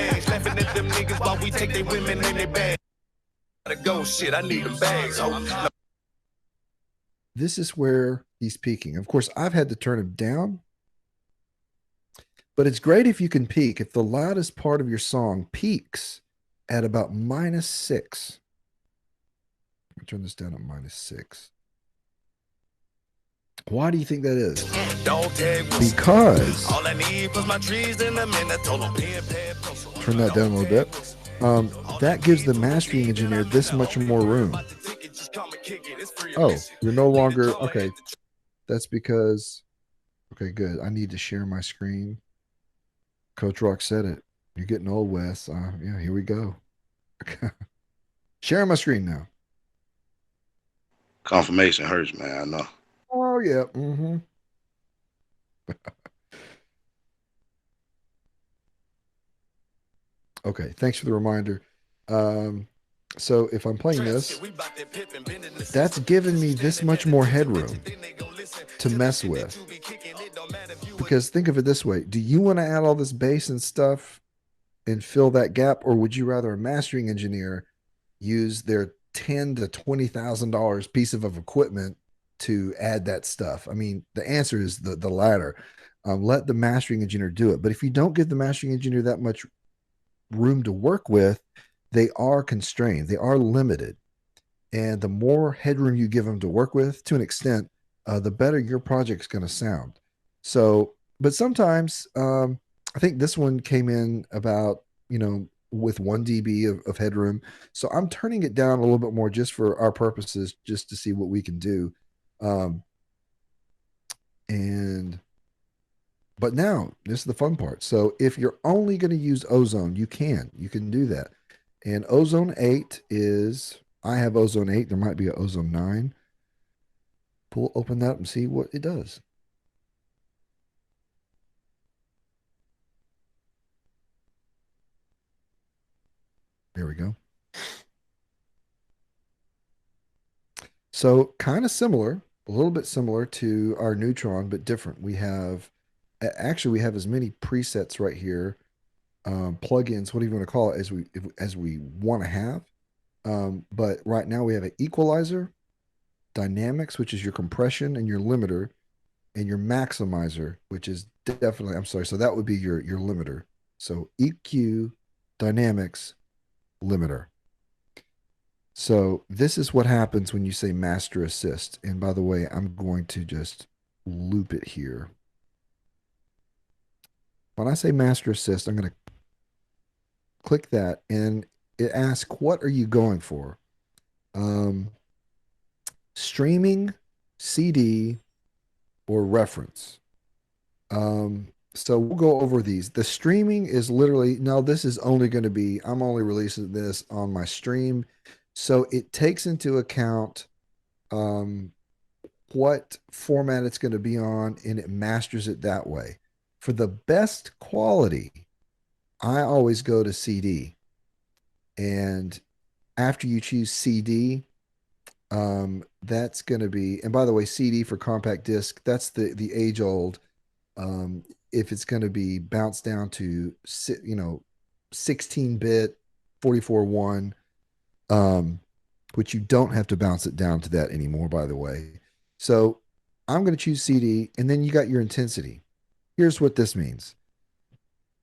This is where he's peaking. Of course, I've had to turn him down, but it's great if you can peak. If the loudest part of your song peaks at about -6, let me turn this down at -6. Why do you think that is? Because turn that down a little bit. That gives the mastering engineer this much more room. Oh, you're no longer okay. That's because okay, good. I need to share my screen. Coach Rock said it. You're getting old, Wes. Yeah, here we go. Sharing my screen now. Confirmation hurts, man. I know. Oh yeah. Mm-hmm. Okay, thanks for the reminder. So if I'm playing this, that's giving me this much more headroom to mess with. Because think of it this way. Do you want to add all this bass and stuff and fill that gap? Or would you rather a mastering engineer use their $10,000 to $20,000 piece of equipment to add that stuff? I mean, the answer is the latter. Let the mastering engineer do it. But if you don't give the mastering engineer that much room to work with, they are constrained. They are limited. And the more headroom you give them to work with, to an extent, the better your project's going to sound. So, but sometimes I think this one came in about, with 1 dB of headroom. So I'm turning it down a little bit more just for our purposes, just to see what we can do. But now this is the fun part. So if you're only going to use Ozone, you can do that. And Ozone 8 is, I have Ozone 8. There might be an Ozone 9. Open that up and see what it does. There we go. So kind of similar, a little bit similar to our Neutron, but different. We have as many presets right here, plugins, whatever you want to call it, as we want to have. But right now we have an equalizer, dynamics, which is your compression and your limiter, and your maximizer, which is definitely, I'm sorry, so that would be your limiter. So EQ, dynamics, limiter. So this is what happens when you say master assist. And by the way, I'm going to just loop it here. When I say master assist, I'm going to click that and it asks, what are you going for? Streaming, CD, or reference. So we'll go over these. The streaming is literally, now this is only going to be, I'm only releasing this on my stream. So it takes into account what format it's going to be on, and it masters it that way. For the best quality, I always go to CD. And After you choose CD, that's going to be, and by the way, CD for compact disc, that's the age old. If it's going to be bounced down to 16-bit 44.1, which you don't have to bounce it down to that anymore, by the way. So I'm going to choose CD, and then you got your intensity. Here's what this means.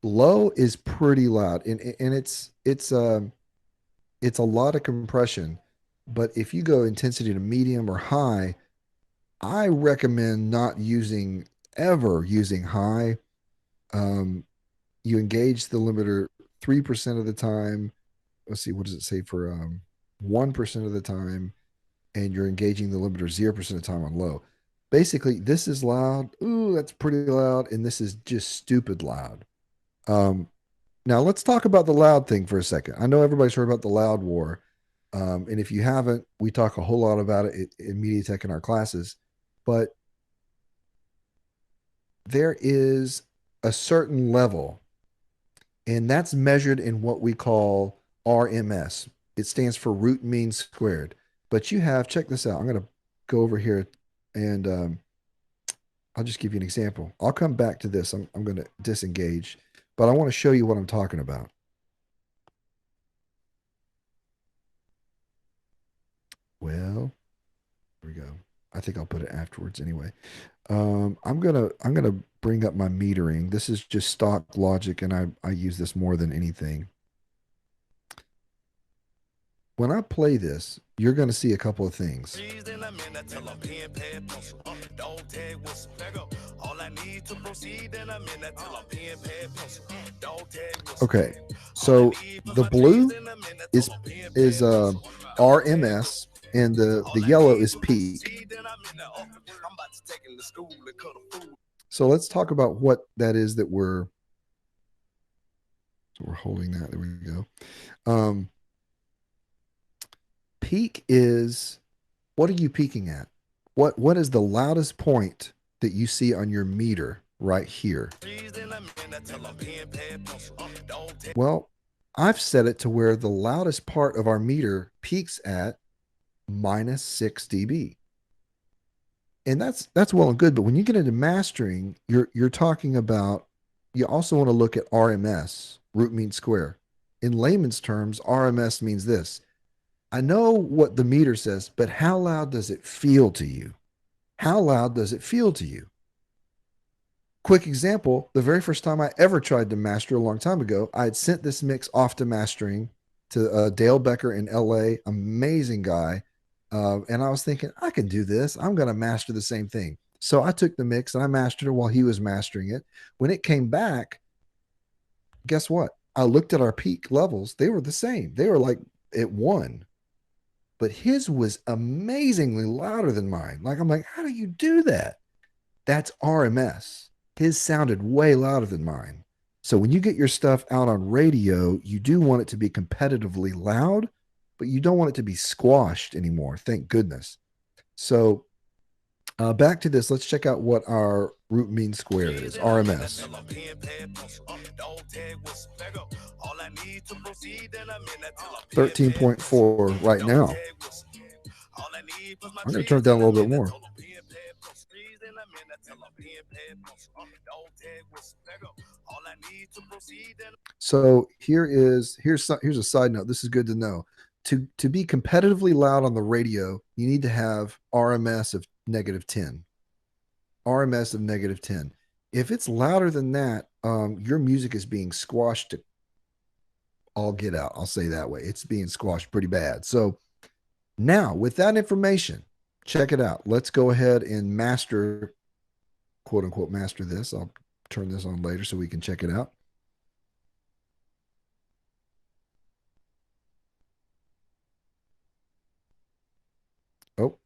Low is pretty loud, and it's a lot of compression. But if you go intensity to medium or high, I recommend not ever using high. You engage the limiter 3% of the time. Let's see, what does it say for 1% of the time? And you're engaging the limiter 0% of the time on low. Basically, this is loud. Ooh, that's pretty loud. And this is just stupid loud. Now let's talk about the loud thing for a second. I know everybody's heard about the loud war. And if you haven't, we talk a whole lot about it in MediaTech in our classes. But there is a certain level, and that's measured in what we call RMS. It stands for root mean squared. But you have, check this out. I'm going to go over here and I'll just give you an example. I'll come back to this. I'm going to disengage, but I want to show you what I'm talking about. Well, here we go. I think I'll put it afterwards anyway. I'm gonna bring up my metering. This is just stock logic, and I use this more than anything. When I play this, you're going to see a couple of things. Okay, so the blue is RMS, and the yellow is peak. So let's talk about what that is that we're holding that. There we go. Peak is, what are you peaking at? What is the loudest point that you see on your meter right here? Well, I've set it to where the loudest part of our meter peaks at -6 dB. And that's well and good, but when you get into mastering, you're talking about, you also want to look at RMS, root mean square. In layman's terms, RMS means this. I know what the meter says, but how loud does it feel to you? How loud does it feel to you? Quick example, the very first time I ever tried to master a long time ago, I had sent this mix off to mastering to Dale Becker in LA, amazing guy. And I was thinking, I can do this. I'm going to master the same thing. So I took the mix and I mastered it while he was mastering it. When it came back, guess what? I looked at our peak levels. They were the same. They were like at 1. But his was amazingly louder than mine. Like, I'm like, how do you do that? That's RMS. His sounded way louder than mine. So when you get your stuff out on radio, you do want it to be competitively loud, but you don't want it to be squashed anymore. Thank goodness. So back to this. Let's check out what our root mean square is, RMS. 13.4 right now. I'm going to turn it down a little bit more. So here's a side note. This is good to know. To be competitively loud on the radio, you need to have RMS of -10. RMS of -10. If it's louder than that, your music is being squashed to all get out. I'll say that way. It's being squashed pretty bad. So now, with that information, check it out. Let's go ahead and master, quote unquote, master this. I'll turn this on later so we can check it out. Oh.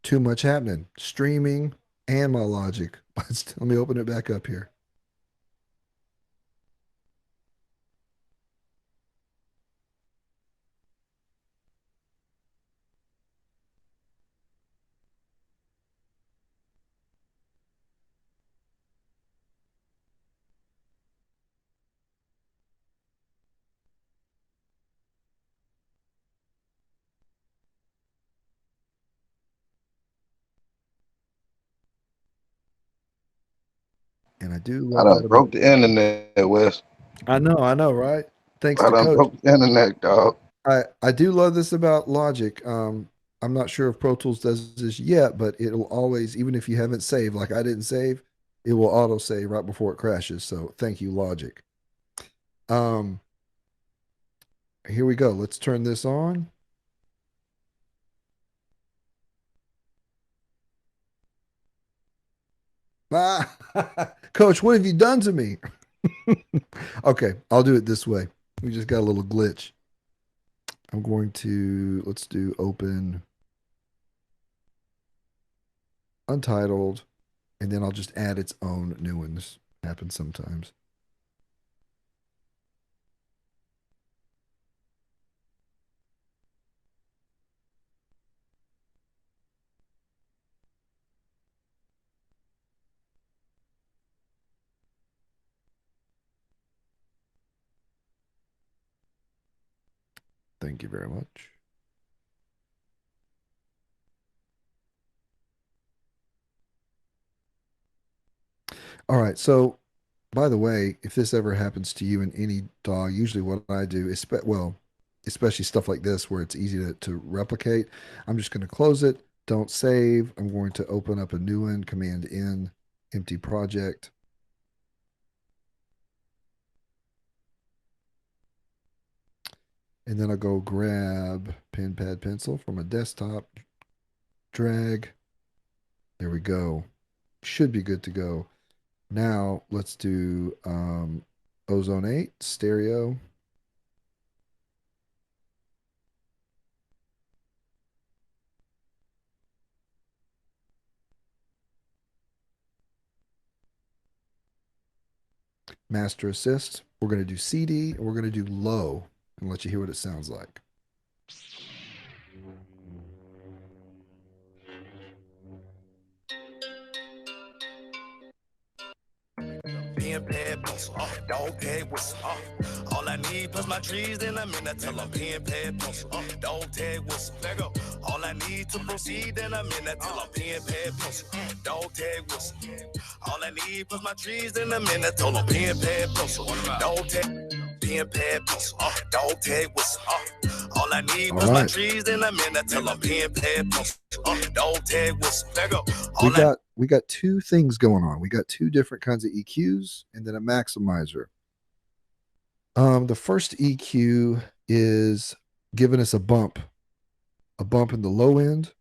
Too much happening. Streaming and my logic. Let me open it back up here. I do I love done that broke about. the internet, Wes. I know, right? Thanks I to done Coach. broke the internet, dog. I do love this about Logic. I'm not sure if Pro Tools does this yet, but it'll always, even if you haven't saved, like I didn't save, it will auto save right before it crashes. So thank you, Logic. Here we go. Let's turn this on. Coach, what have you done to me? Okay, I'll do it this way. We just got a little glitch. I'm going to, let's do open untitled, and then I'll just add its own new ones. Happens sometimes. Thank you very much. All right. So, by the way, if this ever happens to you in any DAW, usually what I do is, well, especially stuff like this where it's easy to replicate, I'm just going to close it. Don't save. I'm going to open up a new one, Command N, empty project. And then I'll go grab pen, pad, pencil from a desktop, drag. There we go. Should be good to go. Now let's do Ozone 8, stereo. Master assist. We're going to do CD and we're going to do low and let you hear what it sounds like. Pen, pad, pencil, dog tag whistle. All I need plus my trees, then I'm in. I tell them pen, pad, pencil, dog tag whistle. Let go. All I need to proceed, then I'm in. I tell them pen, pad, pencil, dog tag whistle. All I need plus my trees, then I'm in. I tell them pen, pad, pencil, dog tag. Pen, pad, pencil, dog tag whistle. All I need plus my trees, then I'm in. I tell them pen, pad, pencil, dog tag whistle. Let go. We got two things going on. We got two different kinds of EQs and then a maximizer. The first EQ is giving us a bump in the low end.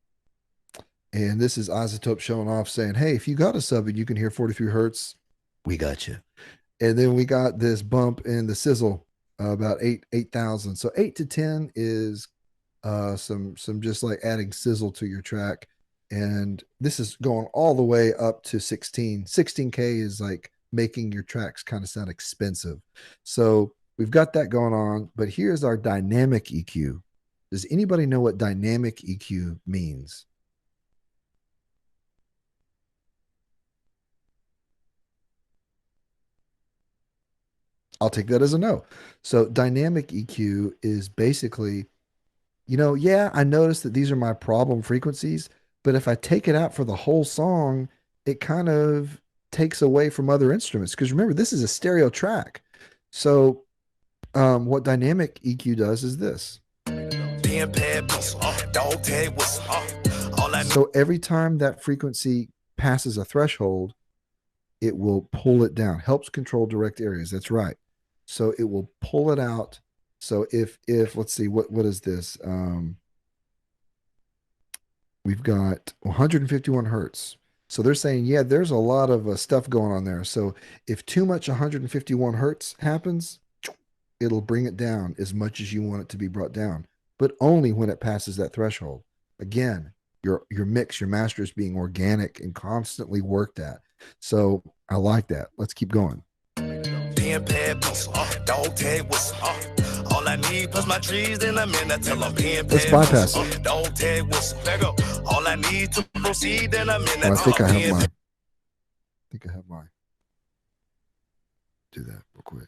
And this is iZotope showing off saying, hey, if you got a sub and you can hear 43 hertz, we got you. And then we got this bump in the sizzle, about 8,000. So 8 to 10 is some just like adding sizzle to your track. And this is going all the way up to 16. 16K is like making your tracks kind of sound expensive. So we've got that going on, but here's our dynamic EQ. Does anybody know what dynamic EQ means? I'll take that as a no. So dynamic EQ is basically, yeah, I noticed that these are my problem frequencies, but if I take it out for the whole song, it kind of takes away from other instruments. Because remember, this is a stereo track. So what dynamic EQ does is this. So every time that frequency passes a threshold, it will pull it down. Helps control direct areas. That's right. So it will pull it out. So if let's see, what is this? We've got 151 hertz. So they're saying, yeah, there's a lot of stuff going on there. So if too much 151 hertz happens, it'll bring it down as much as you want it to be brought down, but only when it passes that threshold. Again, your mix, your master is being organic and constantly worked at. So I like that. Let's keep going. Pen, pad, pencil, dog tag whistle. All I need plus my trees, then I'm in. I tell them pen, Let's pad, bypass pencil, it. dog tag whistle. Let go. All I need to proceed, then I'm in. I think I have my. Do that real quick.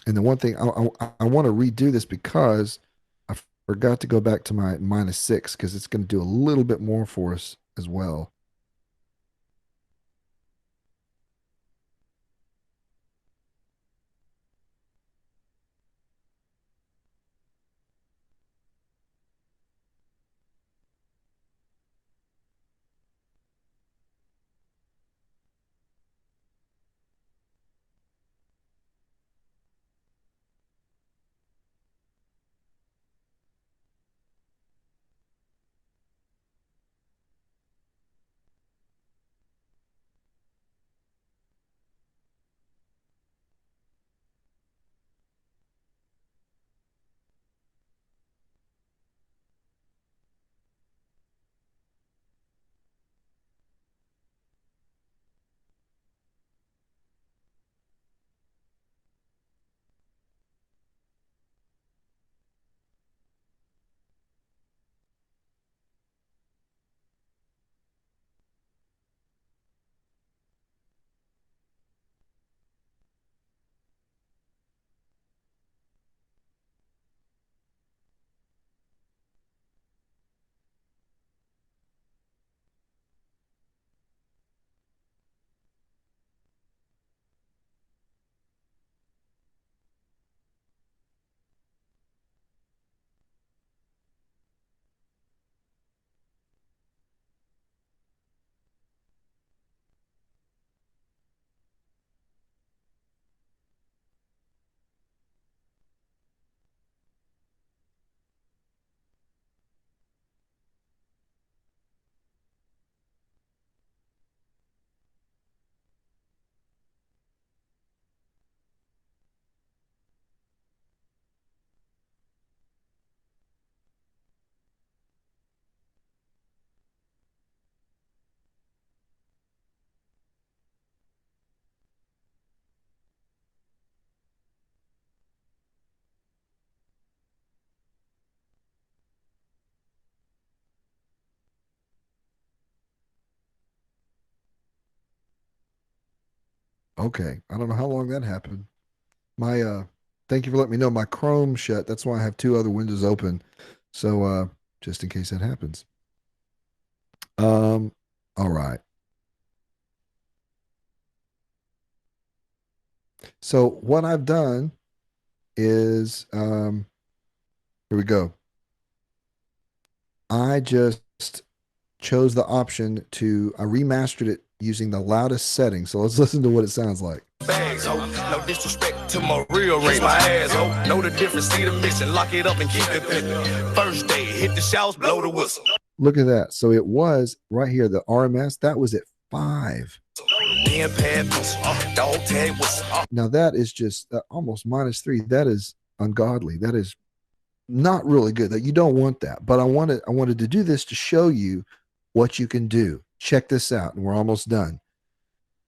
And the one thing I want to redo this because I forgot to go back to my -6 because it's going to do a little bit more for us as well. Okay. I don't know how long that happened. My thank you for letting me know my Chrome shut. That's why I have two other windows open. So just in case that happens. All right. So what I've done is here we go. I just chose the option to I remastered it using the loudest setting. So let's listen to what it sounds like. Bags, ho. No disrespect to my real race, my ass, ho. Know the difference, see the mission, lock it up and keep it pimping. First day, hit the shouts, blow the whistle. Look at that. So it was right here, the RMS, that was at 5. Dog tag whistle. Now that is just almost -3. That is ungodly. That is not really good. That you don't want that. But I wanted to do this to show you what you can do. Check this out, and we're almost done.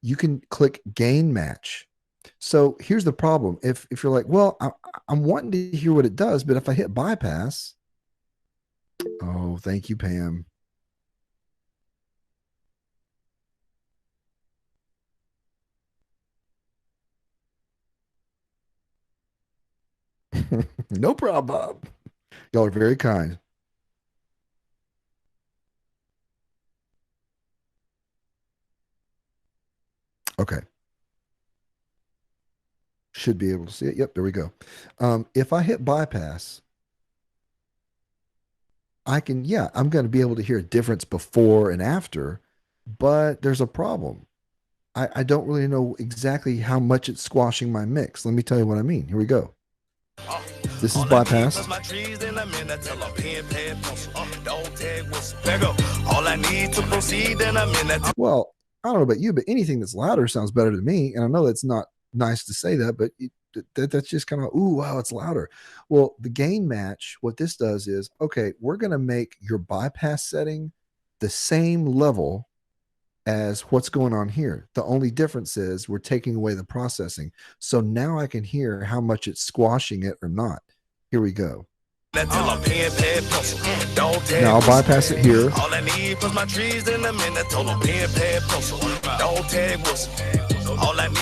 You can click gain match. So here's the problem. If you're like, well, I'm wanting to hear what it does, but if I hit bypass, oh, thank you, Pam. No problem. Y'all are very kind. Okay. Should be able to see it. Yep, there we go. If I hit bypass, I'm going to be able to hear a difference before and after, but there's a problem. I don't really know exactly how much it's squashing my mix. Let me tell you what I mean. Here we go. This is bypass. Well, I don't know about you, but anything that's louder sounds better to me. And I know that's not nice to say that, but that's just kind of, ooh, wow, it's louder. Well, the gain match, what this does is, okay, we're going to make your bypass setting the same level as what's going on here. The only difference is we're taking away the processing. So now I can hear how much it's squashing it or not. Here we go. Now I'll bypass it here. All I need was my trees in a minute. All I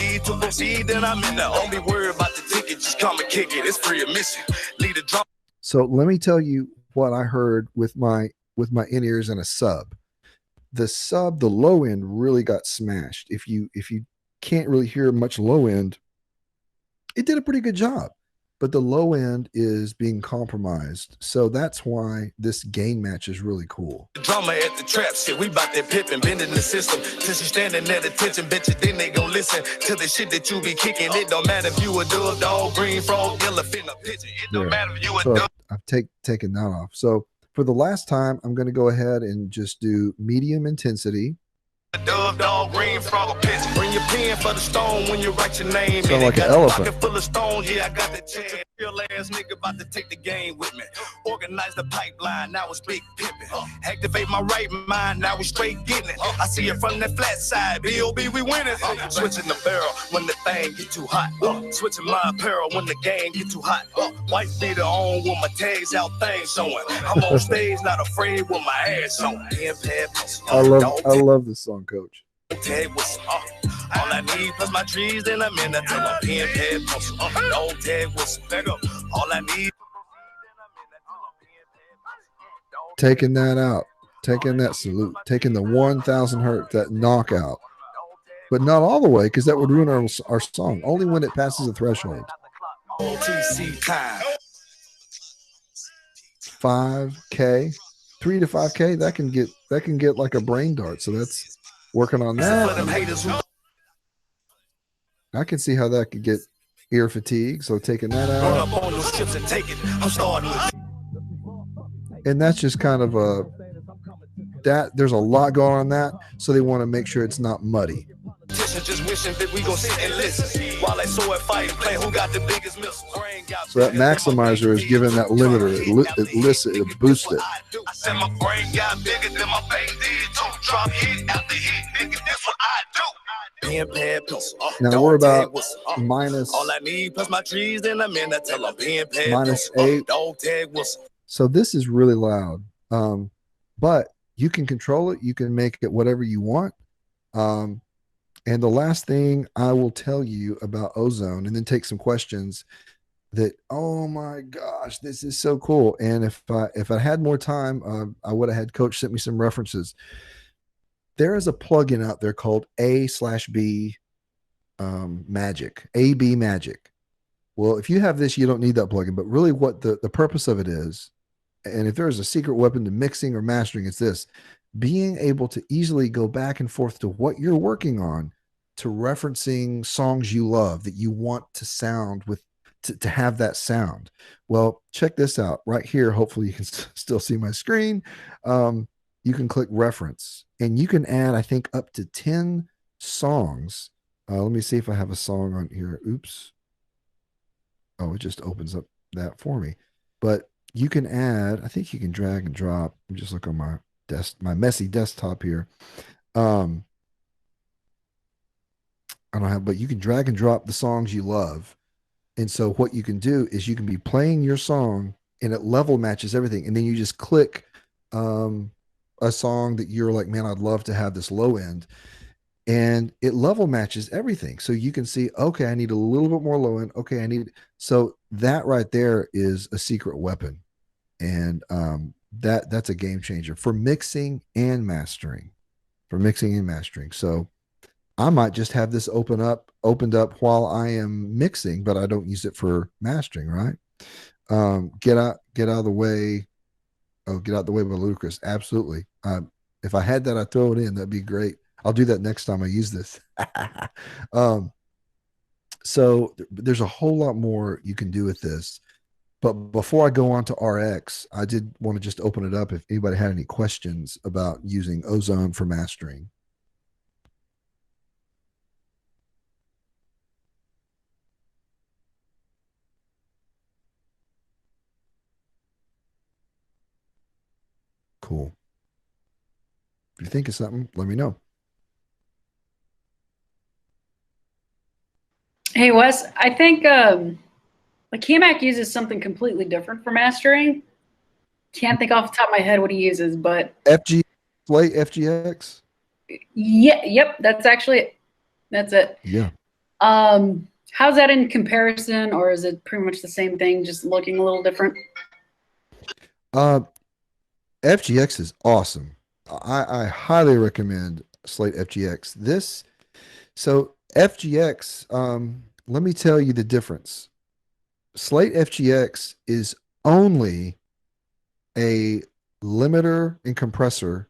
need to proceed, and I'm in the only word about the ticket. Just come and kick it. It's free admission. Lead a drop. So let me tell you what I heard with my in-ears and a sub. The low end really got smashed. If you can't really hear much low end, it did a pretty good job. But the low end is being compromised. So that's why this gain match is really cool. Drama at the trap shit. We about that pippin', bending the system. Till she standing at attention, bet you then they gon' listen to the shit that you be kicking. It don't matter if you a dog, green frog, elephant, a pigeon. It don't matter if you a dog. I've taken that off. So for the last time, I'm going to go ahead and just do medium intensity. Dog, green frog, pitch. Bring your pen for the stone when you write your name. Sound like an elephant. Full of stones, yeah, I got the chance. Real ass nigga about to take the game with me. Organize the pipeline, now it's big pimping. Activate my right mind, now we straight getting it. I see it from the flat side, B.O.B. we winning. Switching the barrel when the thing get too hot. Switching my apparel when the game get too hot. White beater on with my tags out, things showing. I'm on stage, not afraid with my ass on. I love this song, Coach. Tag was all I need plus my trees, then I'm in until I'm pen pad pencil. Dog tag was all I need. Taking that out, taking that salute, taking the 1,000 hertz, that knockout, but not all the way because that would ruin our song. Only when it passes the threshold. 5K, 3 to 5K, that can get like a brain dart. So that's working on that. I can see how that could get ear fatigue. So taking that out. And that's just kind of there's a lot going on that. So they want to make sure it's not muddy. Just wishing that we go sit and listen while they saw it fight, play who got the biggest missile. So that maximizer is giving that limiter, it boosts it. I said my brain got bigger than my face did. Drop hit after hit, nigga, that's what I do. Now we're about minus. All I need plus my trees, then I'm in. I tell them -8. So this is really loud, but you can control it. You can make it whatever you want. And the last thing I will tell you about Ozone, and then take some questions that, oh my gosh, this is so cool. And if I had more time, I would have had Coach sent me some references. There is a plugin out there called A/B Magic, AB Magic. Well, if you have this, you don't need that plugin. But really, what the purpose of it is, and if there is a secret weapon to mixing or mastering, it's this: being able to easily go back and forth to what you're working on, to referencing songs you love that you want to sound with, to have that sound. Well, check this out right here. Hopefully you can still see my screen. You can click reference and you can add, I think, up to 10 songs. Let me see if I have a song on here. Oops. Oh, it just opens up that for me. But you can add, I think you can drag and drop. Let me just look on my messy desktop here. I don't have, but you can drag and drop the songs you love. And so what you can do is you can be playing your song and it level matches everything. And then you just click a song that you're like, man, I'd love to have this low end. And it level matches everything. So you can see, okay, I need a little bit more low end. Okay, I need, so that right there is a secret weapon. And that's a game changer for mixing and mastering. For mixing and mastering. So I might just have this opened up while I am mixing, but I don't use it for mastering, right? Get out of the way. Oh, get out the way by Ludacris. Absolutely. If I had that, I'd throw it in. That'd be great. I'll do that next time I use this. So there's a whole lot more you can do with this. But before I go on to RX, I did want to just open it up if anybody had any questions about using Ozone for mastering. Cool. If you think of something, let me know. Hey, Wes, I think like KMAC uses something completely different for mastering. Can't think off the top of my head what he uses, but Slate FGX. Yeah, yep, that's actually it. That's it. Yeah. How's that in comparison, or is it pretty much the same thing, just looking a little different? FGX is awesome. I highly recommend Slate FGX. So FGX, let me tell you the difference. Slate FGX is only a limiter and compressor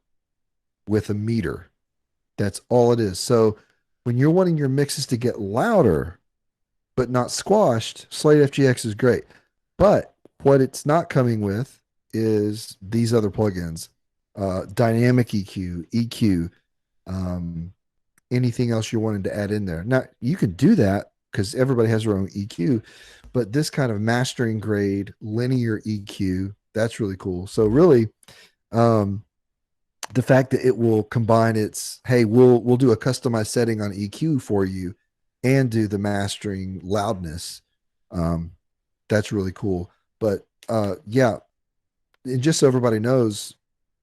with a meter. That's all it is. So when you're wanting your mixes to get louder but not squashed, Slate FGX is great. But what it's not coming with is these other plugins, dynamic EQ, anything else you're wanting to add in there. Now, you can do that because everybody has their own EQ, but this kind of mastering grade linear EQ, that's really cool. So really, the fact that it will combine its, hey, we'll do a customized setting on EQ for you and do the mastering loudness. That's really cool. But yeah, and just so everybody knows,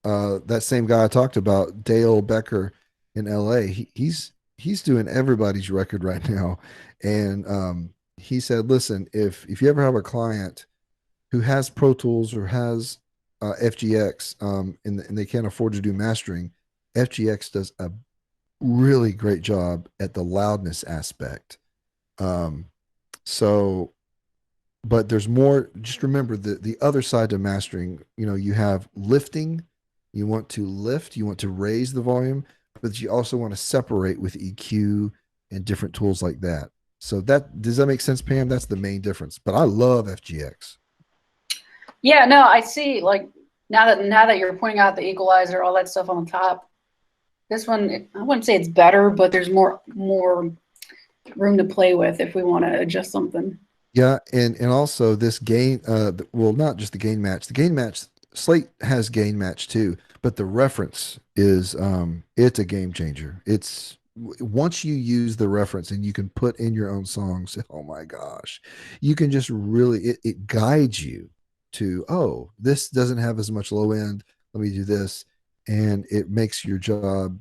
that same guy I talked about, Dale Becker in LA, he's doing everybody's record right now. And he said, listen, if you ever have a client who has Pro Tools or has FGX and they can't afford to do mastering, FGX does a really great job at the loudness aspect. So, but there's more. Just remember the other side to mastering, you have lifting, you want to lift, you want to raise the volume, but you also want to separate with EQ and different tools like that. So does that make sense, Pam? That's the main difference. But I love FGX. Yeah, no, I see. Like now that you're pointing out the equalizer, all that stuff on the top, this one, I wouldn't say it's better, but there's more room to play with if we want to adjust something. Yeah, and also this gain, well, not just the gain match. The gain match, Slate has gain match too, but the reference is, it's a game changer. It's once you use the reference and you can put in your own songs, oh my gosh, you can just really, it guides you to, oh, this doesn't have as much low end. Let me do this. And it makes your job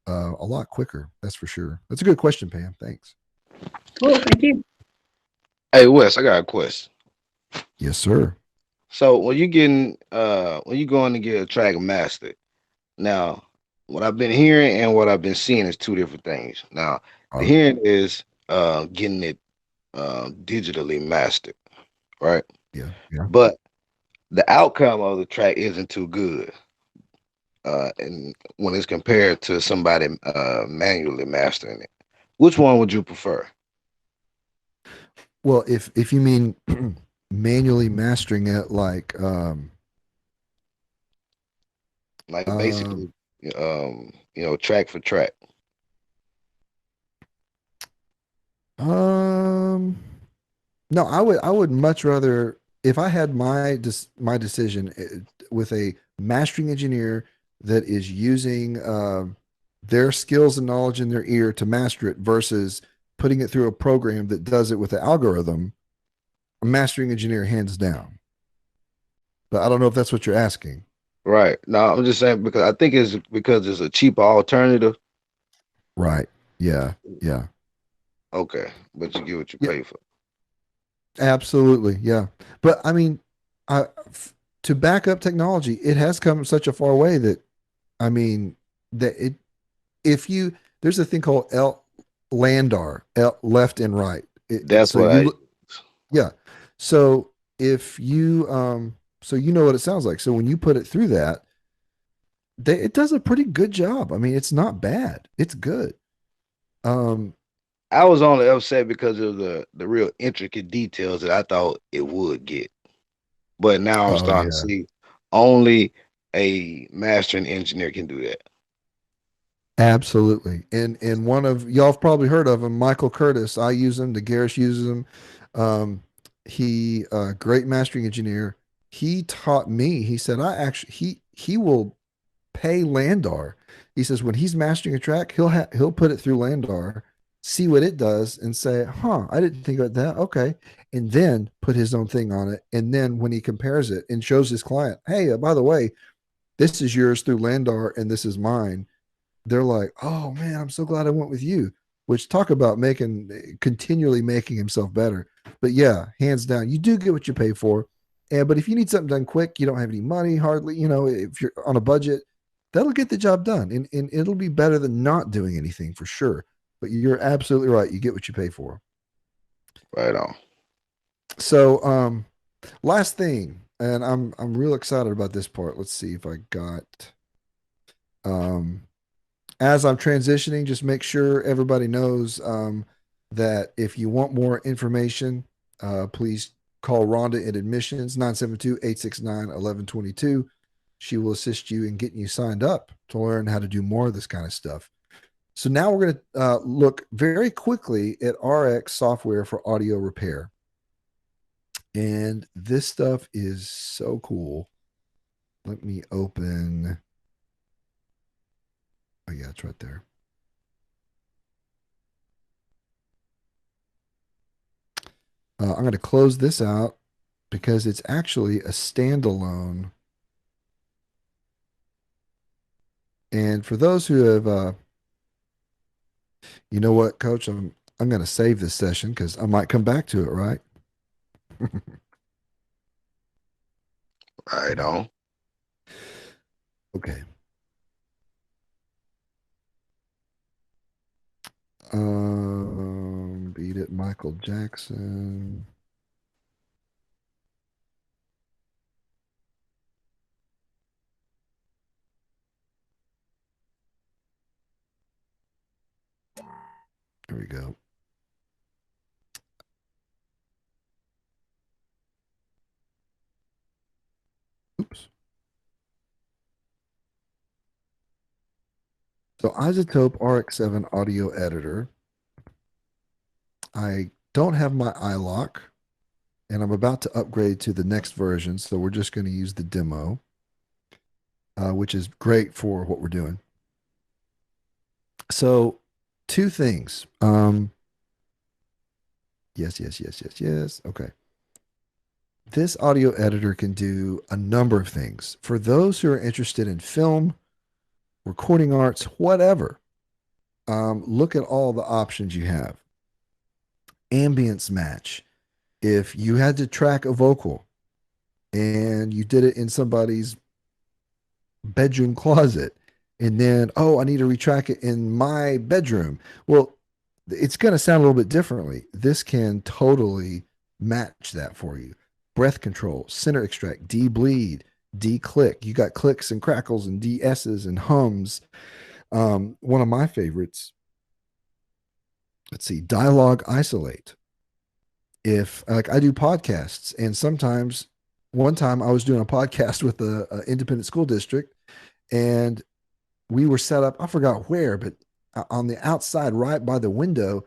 a lot quicker. That's for sure. That's a good question, Pam. Thanks. Cool, thank you. Hey Wes, I got a question. Yes, sir. So when you going to get a track mastered, now what I've been hearing and what I've been seeing is two different things. Now the hearing is getting it digitally mastered, right? Yeah, yeah. But the outcome of the track isn't too good. And when it's compared to somebody manually mastering it, which one would you prefer? Well, if you mean manually mastering it, Like basically, track for track. No, I would much rather, if I had my decision with a mastering engineer that is using their skills and knowledge in their ear to master it versus putting it through a program that does it with the algorithm, a mastering engineer hands down. But I don't know if that's what you're asking. Right. No, I'm just saying because I think it's because it's a cheaper alternative. Right. Yeah. Yeah. Okay, but you get what you Yeah. pay for. Absolutely. Yeah. But I mean, to back up technology, it has come such a far way that, I mean, that it, if you, there's a thing called LANDAR, left and right. That's So what I. yeah. So if you, so you know what it sounds like. So when you put it through that, it does a pretty good job. I mean, it's not bad. It's good. I was only upset because of the real intricate details that I thought it would get. But now I'm Oh starting to yeah. see only a mastering engineer can do that. Absolutely. And one of y'all have probably heard of him, Michael Curtis. I use him. DeGarish uses him. He great mastering engineer. He taught me. He said he will pay Landar. He says when he's mastering a track, he'll put it through Landar, see what it does, and say, "Huh, I didn't think about that." Okay, and then put his own thing on it. And then when he compares it and shows his client, "Hey, by the way, this is yours through Landar, and this is mine." They're like, "Oh man, I'm so glad I went with you." Which talk about continually making himself better. But yeah, hands down, you do get what you pay for. And but if you need something done quick, you don't have any money, hardly, if you're on a budget, that'll get the job done. And it'll be better than not doing anything for sure. But you're absolutely right. You get what you pay for. Right on. So last thing, and I'm real excited about this part. Let's see if I got as I'm transitioning, just make sure everybody knows that if you want more information, please call Rhonda at Admissions, 972-869-1122. She will assist you in getting you signed up to learn how to do more of this kind of stuff. So now we're going to look very quickly at RX software for audio repair. And this stuff is so cool. Let me open. Oh, yeah, it's right there. I'm going to close this out because it's actually a standalone. And for those who have, you know what, Coach, I'm going to save this session because I might come back to it, right? Right on. Okay. Beat it, Michael Jackson. There we go. Oops. So iZotope RX7 audio editor. I don't have my iLock, and I'm about to upgrade to the next version. So we're just going to use the demo, which is great for what we're doing. So two things. Yes. Okay. This audio editor can do a number of things. For those who are interested in film, recording arts, whatever, look at all the options you have. Ambience match. If you had to track a vocal and you did it in somebody's bedroom closet, and then, oh, I need to retrack it in my bedroom. Well, it's going to sound a little bit differently. This can totally match that for you. Breath control, center extract, de-bleed, de-click. You got clicks and crackles and de-esses and hums. One of my favorites, let's see, dialogue isolate. If like I do podcasts, and sometimes one time I was doing a podcast with a independent school district, and we were set up, I forgot where, but on the outside, right by the window,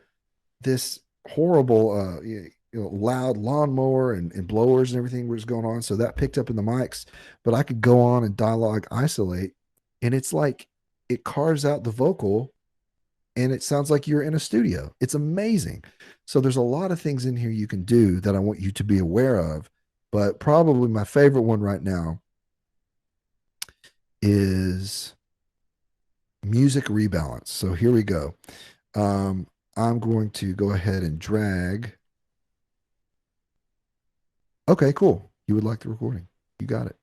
this horrible, loud lawnmower and blowers and everything was going on. So that picked up in the mics, but I could go on and dialogue isolate, and it's like it carves out the vocal and it sounds like you're in a studio. It's amazing. So there's a lot of things in here you can do that I want you to be aware of, but probably my favorite one right now is music rebalance. So here we go. I'm going to go ahead and drag. Okay, cool. You would like the recording. You got it.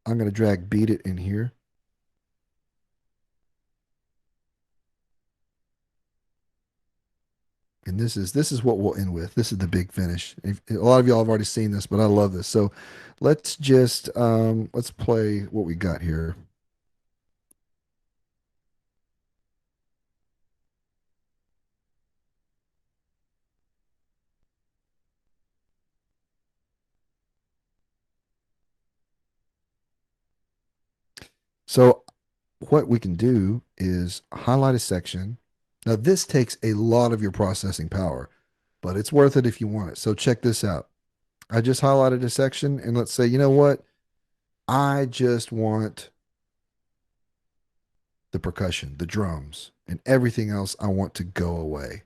I'm going to drag beat it in here. And this is what we'll end with. This is the big finish. A lot of y'all have already seen this, but I love this. So let's just let's play what we got here. So what we can do is highlight a section. Now this takes a lot of your processing power, but it's worth it if you want it. So check this out. I just highlighted a section, and let's say, you know what? I just want the percussion, the drums, and everything else I want to go away.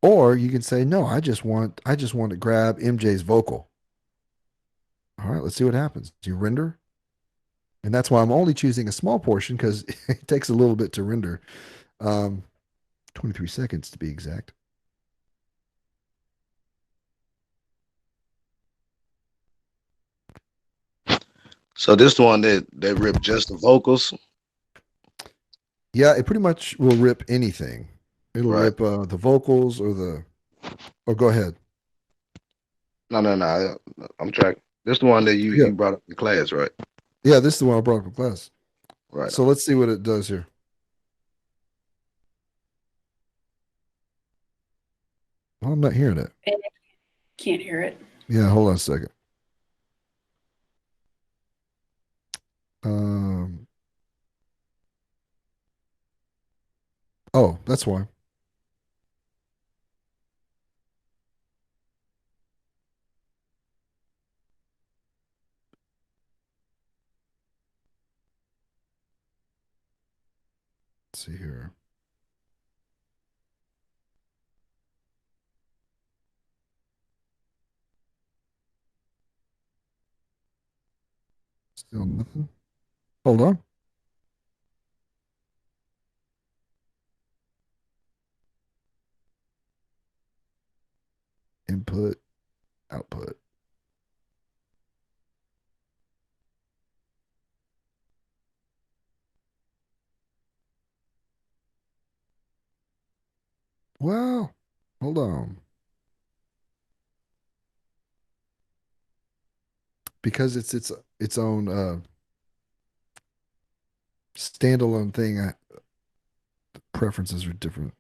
Or you can say, no, I just want to grab MJ's vocal. All right, let's see what happens. Do you render? And that's why I'm only choosing a small portion, because it takes a little bit to render. 23 seconds to be exact. So this one that ripped just the vocals. Yeah, it pretty much will rip anything. It'll Right. rip the vocals or the. Oh, go ahead. No. I'm tracking. This the one that you brought up in class, right? Yeah, this is the one I brought up in class. Right. So let's see what it does here. Well, I'm not hearing it. Can't hear it. Yeah, hold on a second. Oh, that's why. Let's see here. Still nothing. Hold on. Input, output. Well, hold on. Because it's its own standalone thing, preferences are different.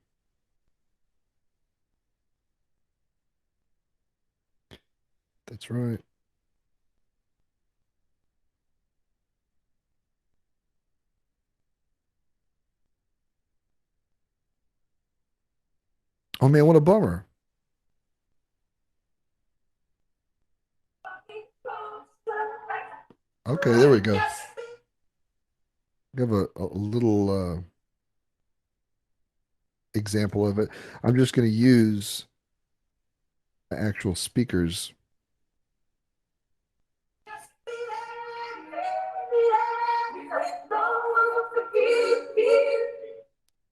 That's right. Oh man, what a bummer. Okay, there we go. Give a little example of it. I'm just going to use the actual speakers.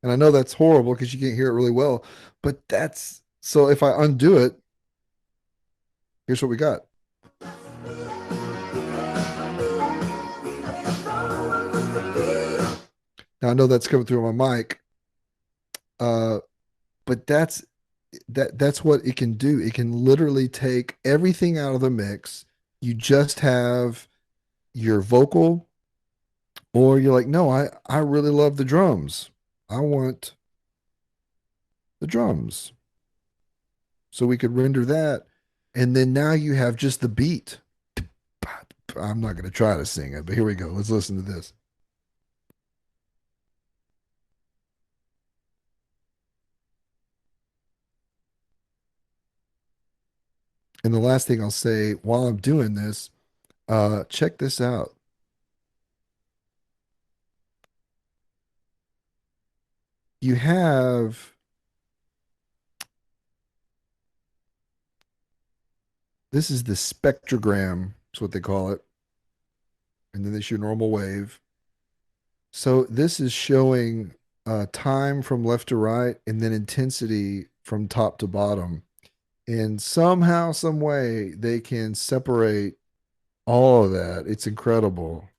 And I know that's horrible because you can't hear it really well, but that's, so if I undo it, here's what we got. Now I know that's coming through on my mic, but that's what it can do. It can literally take everything out of the mix. You just have your vocal, or you're like, no, I really love the drums. I want the drums. So we could render that. And then now you have just the beat. I'm not going to try to sing it, but here we go. Let's listen to this. And the last thing I'll say while I'm doing this, check this out. You have this is the spectrogram, is what they call it. And then there's your normal wave. So this is showing time from left to right and then intensity from top to bottom. And somehow, some way, they can separate all of that. It's incredible.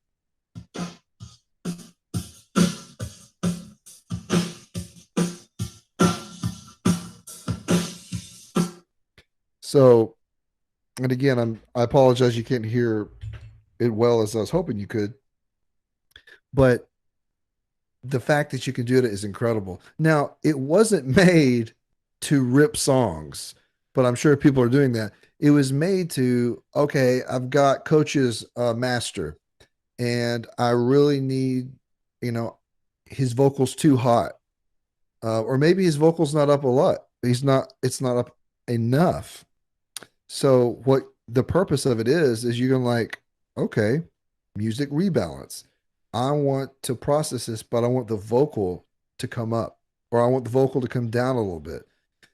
So, and again, I apologize you can't hear it well as I was hoping you could, but the fact that you can do it is incredible. Now, it wasn't made to rip songs, but I'm sure people are doing that. It was made to, okay, I've got Coach's master, and I really need, his vocals too hot, or maybe his vocals not up a lot. It's not up enough. So what the purpose of it is you're going like, okay, music rebalance. I want to process this, but I want the vocal to come up, or I want the vocal to come down a little bit.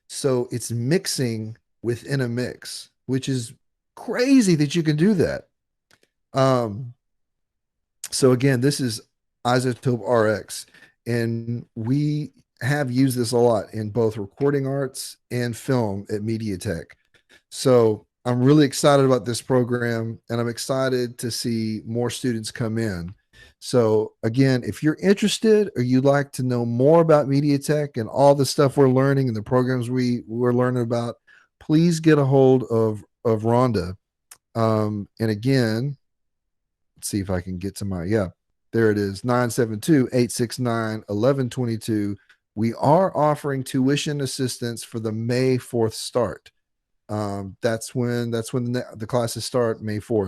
So it's mixing within a mix, which is crazy that you can do that. So again, this is iZotope RX, and we have used this a lot in both recording arts and film at MediaTech. So I'm really excited about this program, and I'm excited to see more students come in. So again, if you're interested or you'd like to know more about MediaTech and all the stuff we're learning and the programs we're learning about, please get a hold of Rhonda. And again, let's see if I can get to my, there it is, 972-869-1122. We are offering tuition assistance for the May 4th start. That's when the classes start, May 4th.